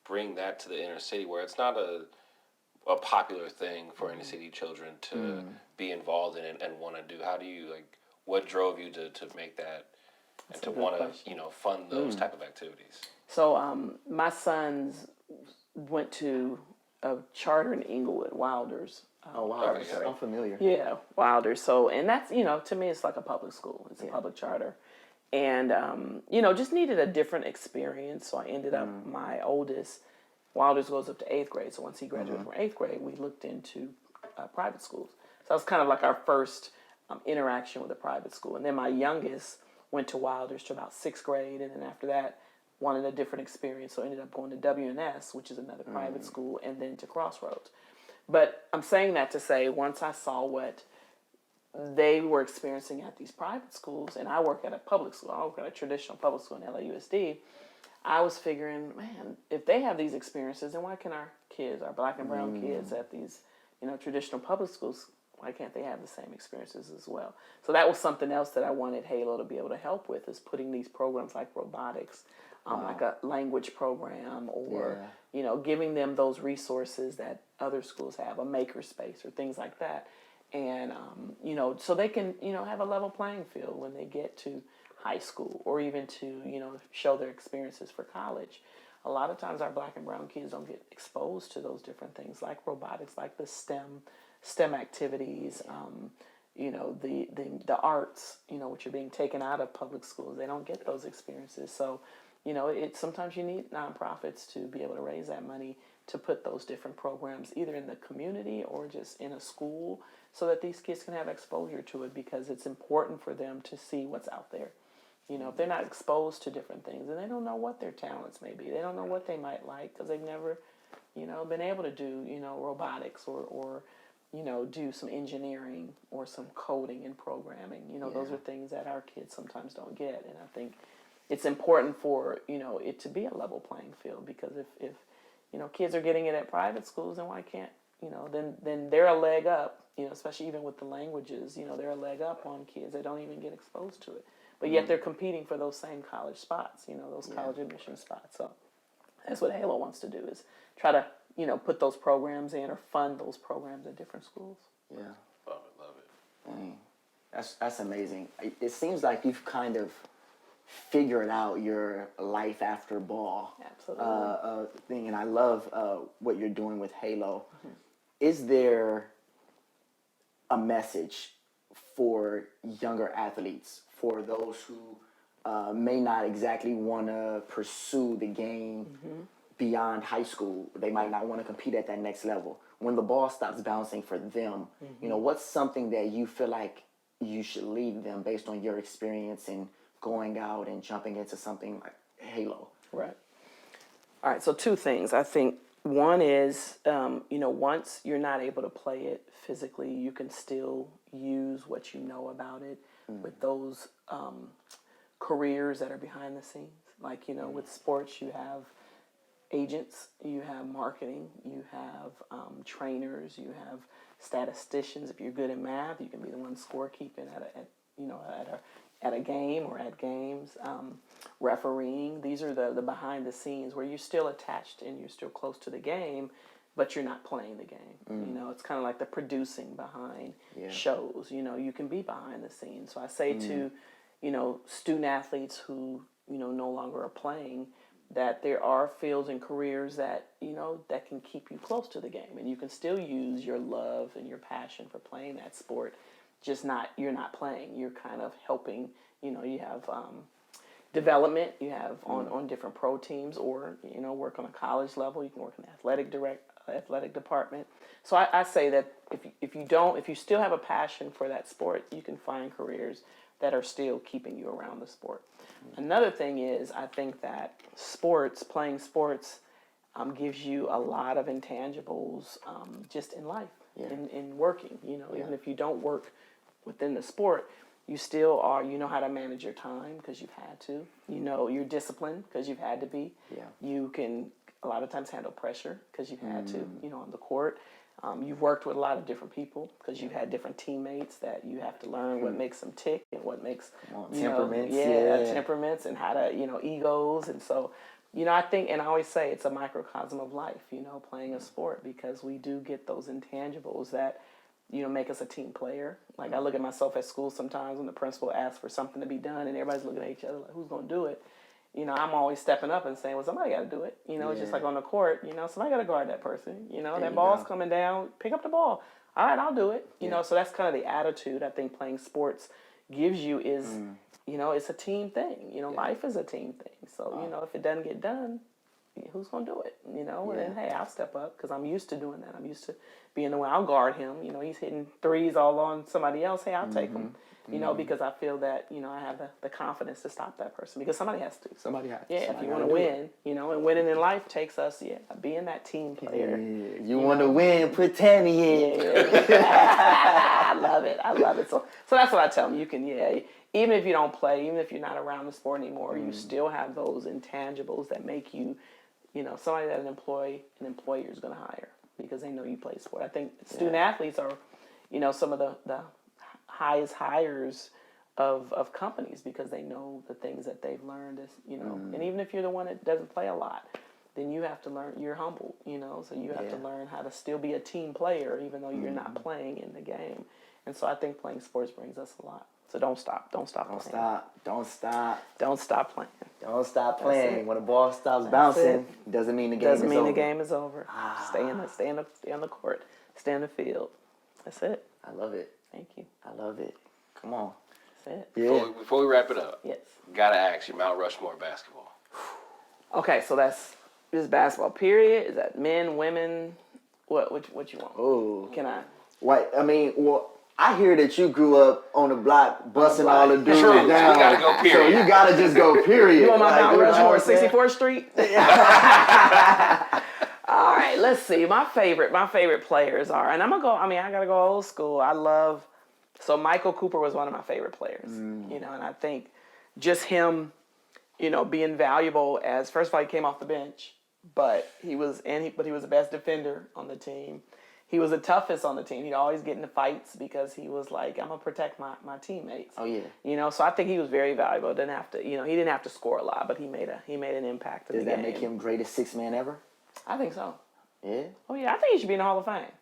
bring that to the inner city where it's not a popular thing for inner city children to be involved in and want to do? How do you what drove you to make that and to want to fund those type of activities? So my sons went to a charter in Inglewood, Wilders. Oh wow, I'm familiar. Yeah, Wilders. So, and that's, to me, it's like a public school. It's a public charter. And, just needed a different experience. So I ended up, my oldest, Wilders goes up to 8th grade. So once he graduated from 8th grade, we looked into private schools. So that was kind of like our first interaction with a private school. And then my youngest went to Wilders to about 6th grade. And then after that, wanted a different experience. So ended up going to W&S, which is another private school, and then to Crossroads. But I'm saying that to say, once I saw what they were experiencing at these private schools, and I work at a public school, I work at a traditional public school in LAUSD, I was figuring, man, if they have these experiences, then why can our kids, our black and brown kids at these, traditional public schools, why can't they have the same experiences as well? So that was something else that I wanted H.A.L.O to be able to help with, is putting these programs like robotics, like a language program, or giving them those resources that other schools have, a makerspace or things like that, and so they can have a level playing field when they get to high school, or even to show their experiences for college. A lot of times our black and brown kids don't get exposed to those different things like robotics, like the STEM activities, the arts, which are being taken out of public schools. They don't get those experiences. So sometimes you need nonprofits to be able to raise that money to put those different programs either in the community or just in a school, so that these kids can have exposure to it, because it's important for them to see what's out there. If they're not exposed to different things, and they don't know what their talents may be, they don't know what they might like, because they've never, been able to do, robotics or do some engineering or some coding and programming. Those are things that our kids sometimes don't get, and I think it's important for it to be a level playing field, because if kids are getting it at private schools, then why can't then they're a leg up, especially even with the languages, they're a leg up on kids that don't even get exposed to it, but yet they're competing for those same college spots, those college admission spots. So that's what H.A.L.O wants to do, is try to put those programs in, or fund those programs at different schools. Yeah, Love it. that's amazing. It seems like you've kind of figuring out your life after ball thing, and I love what you're doing with H.A.L.O. Is there a message for younger athletes, for those who may not exactly want to pursue the game beyond high school? They might not want to compete at that next level. When the ball stops bouncing for them, what's something that you feel like you should leave them based on your experience in going out and jumping into something like H.A.L.O? Right. All right, so two things. I think one is, once you're not able to play it physically, you can still use what you know about it with those careers that are behind the scenes. Like, with sports, you have agents, you have marketing, you have trainers, you have statisticians. If you're good at math, you can be the one scorekeeping at a game or at games, refereeing. These are the behind the scenes where you're still attached and you're still close to the game, but you're not playing the game. It's kind of like the producing behind shows. You can be behind the scenes. So I say to, student athletes who, no longer are playing, that there are fields and careers that, that can keep you close to the game, and you can still use your love and your passion for playing that sport. You're not playing, you're kind of helping. You have development, you have on different pro teams, or work on a college level. You can work in the athletic department. So I say that if you still have a passion for that sport, you can find careers that are still keeping you around the sport. Another thing is, I think that playing sports gives you a lot of intangibles just in life, in working. Even if you don't work within the sport, you still are, how to manage your time because you've had to. You're disciplined because you've had to be. Yeah. You can a lot of times handle pressure because you've had to, on the court. You've worked with a lot of different people because you've had different teammates that you have to learn what makes them tick and what makes temperaments, temperaments and how to egos. And so I think, and I always say it's a microcosm of life, playing a sport, because we do get those intangibles that make us a team player. Like I look at myself at school sometimes when the principal asks for something to be done and everybody's looking at each other like, who's going to do it? I'm always stepping up and saying, well, somebody got to do it. It's just like on the court, somebody got to guard that person. That ball's coming down, pick up the ball. All right, I'll do it. So that's kind of the attitude I think playing sports gives you is, it's a team thing. Life is a team thing. So, if it doesn't get done, who's going to do it? And then, hey, I'll step up because I'm used to doing that. I'm used to being the way I'll guard him. He's hitting threes all on somebody else. Hey, I'll take them. Because I feel that, I have the confidence to stop that person because somebody has to. Somebody has to. Yeah, if you want to win, and winning in life takes us, being that team player. Yeah. You want to win, put Tammy in. Yeah. I love it. So that's what I tell them. You can, even if you don't play, even if you're not around the sport anymore, you still have those intangibles that make you, somebody that an employer is going to hire because they know you play sport. I think student athletes are, some of the highest hires of companies because they know the things that they've learned is, and even if you're the one that doesn't play a lot, then you have to learn, you're humble, so you have to learn how to still be a team player even though you're not playing in the game. And so I think playing sports brings us a lot. So don't stop playing. Don't stop playing. Don't stop playing. When the ball stops bouncing, doesn't mean the game is over. Doesn't mean the game is over. Stay on the court. Stay on the field. That's it. I love it. Thank you. I love it. Come on. That's it. Yeah. Before we wrap it up, yes, gotta ask you, Mount Rushmore basketball. Okay, so that's this basketball period. Is that men, women? What you want? Oh. Can I? What? I mean, I hear that you grew up on the block busting all the dudes True. down. So we gotta go period. So you gotta just go period. You want my Mount Rushmore, 64th Street? All right, let's see. My favorite players are, and I'm gonna go. I gotta go old school. So Michael Cooper was one of my favorite players. And I think just him, being valuable as first of all he came off the bench, but he was the best defender on the team. He was the toughest on the team. He'd always get into fights because he was like, I'm gonna protect my teammates. Oh yeah. So I think he was very valuable. Didn't have to, he didn't have to score a lot, but he made an impact in the game. Does that make him greatest sixth man ever? I think so. Yeah. Oh yeah, I think he should be in the Hall of Fame.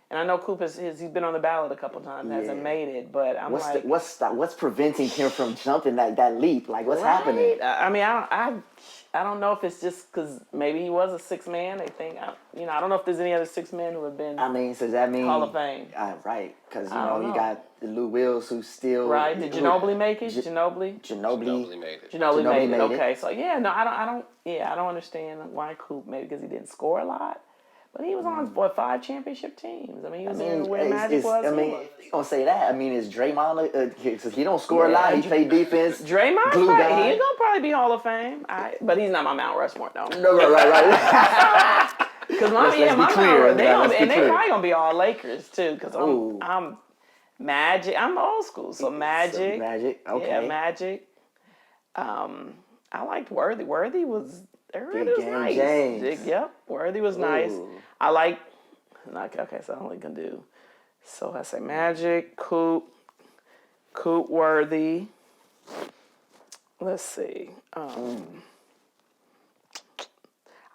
And I know Cooper's he's been on the ballot a couple times, hasn't made it, but what's preventing him from jumping that leap? Like what's happening? I don't know if it's just because maybe he was a sixth man. They think I don't know if there's any other six men who have been. So does that mean Hall of Fame? Right, because you got the Lou Wills who's still right. Did Ginobili make it? Ginobili made it. Ginobili made it. Okay, so I don't understand why Coop maybe because he didn't score a lot. But he was on 5 championship teams. He was in where the Magic was. You gonna say that? Is Draymond? Because he don't score a lot. He played defense. Draymond, he's gonna probably be Hall of Fame. But he's not my Mount Rushmore though. No, right. Because they probably gonna be all Lakers too. Because I'm Magic. I'm old school, so Magic. Magic. Okay. Yeah, Magic. I liked Worthy. Worthy was. It was nice. James. Yep, Worthy was nice. I like. Okay, so I'm only gonna do. So I say Magic, Coop, Worthy. Let's see.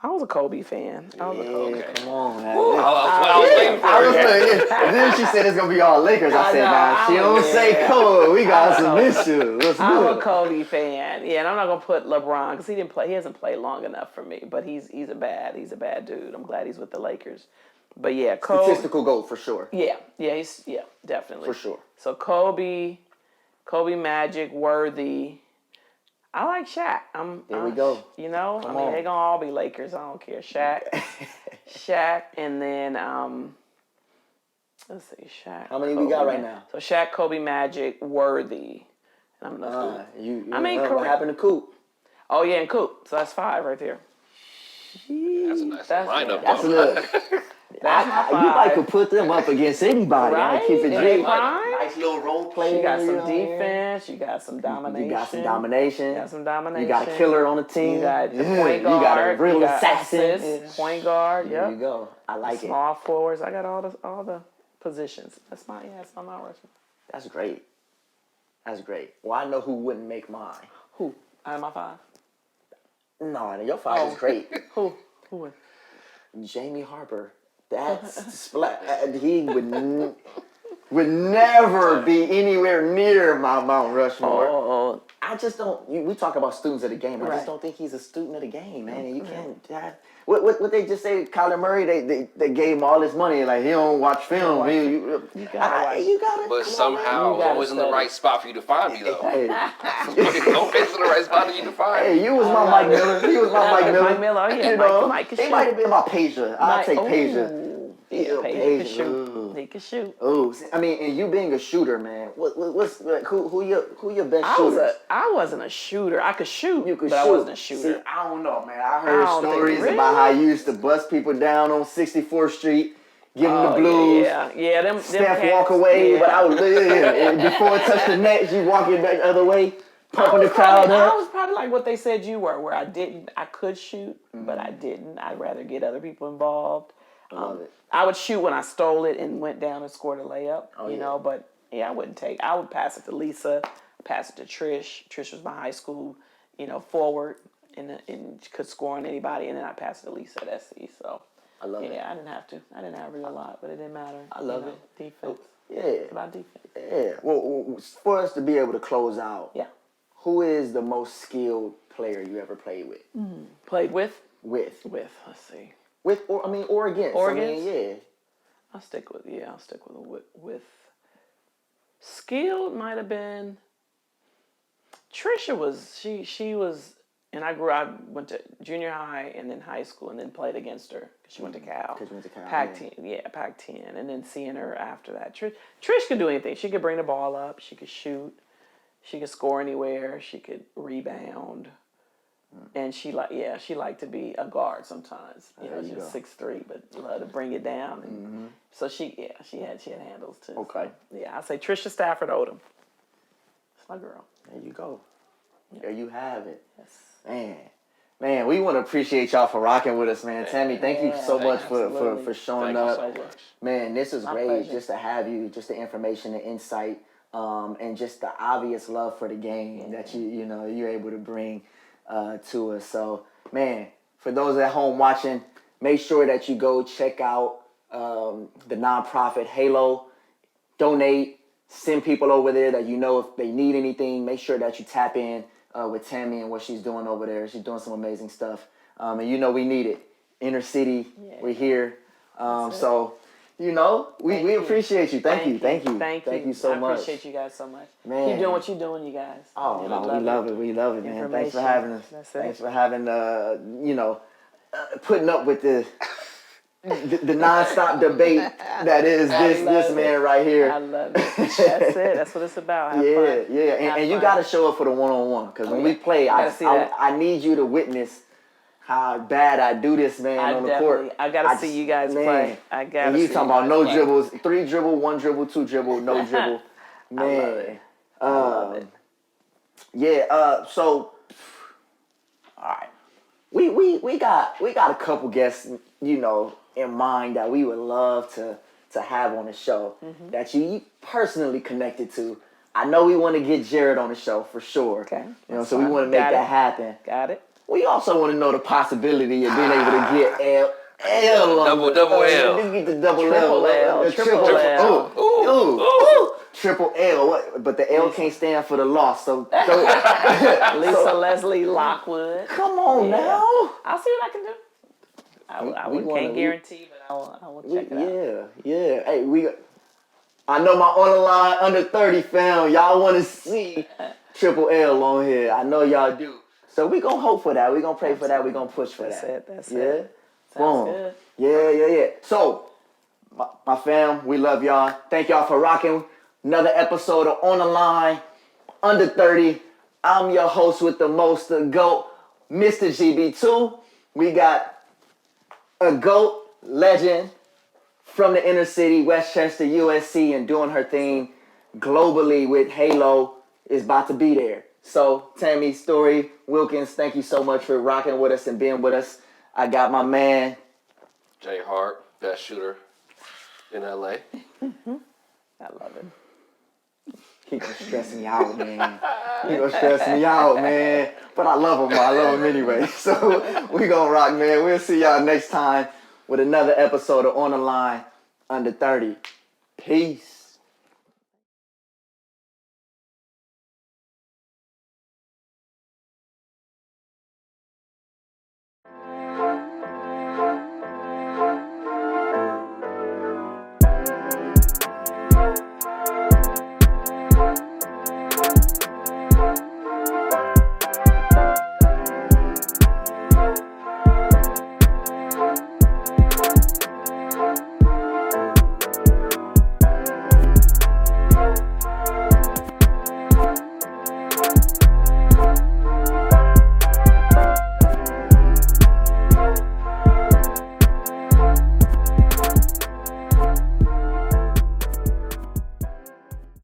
I was a Kobe fan. Come on, man. I was waiting for it. Then she said it's gonna be all Lakers. I said, she don't say Kobe. We got some issues. I'm a Kobe fan. Yeah, and I'm not gonna put LeBron because he didn't play. He hasn't played long enough for me. But he's a bad dude. I'm glad he's with the Lakers. But yeah, Kobe. Statistical GOAT for sure. Yeah, definitely For sure. So Kobe, Magic, Worthy. I like Shaq. There we go. They're gonna all be Lakers. I don't care. Shaq, and then let's see, Shaq. How many we got right now? So Shaq, Kobe, Magic, Worthy, and I'm not. What happened to Coop? Oh yeah, and Coop. So that's 5 right there. That's a nice lineup. That's a little. That's my You might five. could put them up against anybody. Right? Keep it In G. their prime. Nice little role play. You got you some know? defense. You got some domination. You got some domination. You got some domination. You got a killer on the team. You got the Yeah. point guard. You got a real you got assassin. Assist, point guard. There Yep. you go. I like it. Small forwards. I got all the positions. That's my Mount Rushmore. That's great. That's great. Well, I know who wouldn't make mine. Who? Out of my five? No, your five is great. Who would? Jamie Harper. That's he would never be anywhere near my Mount Rushmore. Oh. I just don't. We talk about students of the game. I Right. just don't think he's a student of the game, man. And you can't. What they just say? Kyler Murray. They gave him all this money. Like he don't watch film. You gotta. But somehow, I'm always in the right spot for you to find me, though. Hey, Always in the right spot for you to find me. hey, you was my Mike Miller. He was my Mike Miller. Mike Miller. Oh, yeah. You know, Mike could he shoot. might have been my pager. I'll take pager. Yeah, Yeah, Paige can Paige, shoot. ooh. He can shoot. Oh, I mean, and you being a shooter, man. What's like, who your best shooters? I wasn't a shooter. I could shoot, You could but shoot. I wasn't a shooter. See, I don't know, man. I heard don't think- stories really? about how you used to bust people down on 64th Street, give them the blues. Yeah. Them Steph cats, walk away, yeah. but I was and before it touched the net, you walking back the other way, pumping the crowd I up. was probably like what they said you were, where I could shoot, but I didn't. I'd rather get other people involved. I love it. I would shoot when I stole it and went down and scored a layup, you yeah. know, but yeah, I wouldn't take. I would pass it to Lisa, pass it to Trish. Trish was my high school, forward and could score on anybody, and then I passed it to Lisa at SC. So I love it. yeah, I didn't have to. I didn't average a lot, but it didn't matter. I love it. Defense. Yeah. It's about defense. Yeah. Well, for us to be able to close out, Yeah. who is the most skilled player you ever played with? Played with? With, Let's see. or against. Or I mean, against? yeah. I'll stick with with. Skilled might have been. Trisha was she was, and I went to junior high and then high school and then played against her because she went to Cal. Because you went to Cal, Pac-10, Pac-10, and then seeing her after that. Trish could do anything. She could bring the ball up. She could shoot. She could score anywhere. She could rebound. And she liked to be a guard sometimes. She was 6'3", but loved to bring it down. And so she had handles too. Okay. So, yeah, I say Trisha Stafford Odom. That's my girl. There you go. There you have it. Yes. Man, we want to appreciate y'all for rocking with us, man. Tammy, thank you so much for showing up. Thank you so much. Man, this is great pleasure. just to have you, just the information, the insight, and just the obvious love for the game that you're able to bring to us. So, man, for those at home watching, make sure that you go check out the nonprofit H.A.L.O. Donate, send people over there that if they need anything. Make sure that you tap in with Tammy and what she's doing over there. She's doing some amazing stuff. And we need it. Inner city, we're here. So, we appreciate you. Thank you so much. I appreciate you guys so much. Man. Keep doing what you're doing, you guys. Oh, no, we love it, man. Thanks for Information. having us. That's it. Thanks for having, putting up with the nonstop debate that is this man right here. I love it. That's it. That's what it's about. Have fun. Yeah. And you got to show up for the one-on-one because when we play, I need you to witness how bad I do this, man, on the court. I gotta see you guys play. I gotta. And you see talking you about no guys dribbles, 3 dribble, 1 dribble, 2 dribble, no dribble, man. I love it. Yeah. So, all right, we got a couple guests, in mind that we would love to have on the show that you personally connected to. I know we want to get Jared on the show for sure. Okay. So we want to make that happen. Got it. We also want to know the possibility of being able to get L on Double L. Get the double Triple L. L. Triple L. Ooh. Triple L. But the L can't stand for the loss. So Lisa Leslie Lockwood. come on now. I'll see what I can do. I can't guarantee, but I will check it out. Yeah. Hey, I know my on the line under 30 fam. Y'all want to see Triple L on here. I know y'all do. So we gonna hope for that. We gonna pray for that. We gonna push for that. That's it. Boom. Sounds good. Yeah. So, my fam, we love y'all. Thank y'all for rocking another episode of On the Line, Under 30. I'm your host with the most, the GOAT, Mr. GB2. We got a GOAT legend, from the inner city, Westchester, USC, and doing her thing globally with H.A.L.O. is about to be there. So, Tammy Story Wilkins, thank you so much for rocking with us and being with us. I got my man, J-HARP, best shooter in L.A. I love it. He gonna stress me out, man. He gonna stress me out, man. But I love him. I love him anyway. So we gonna rock, man. We'll see y'all next time with another episode of On the Line Under 30. Peace.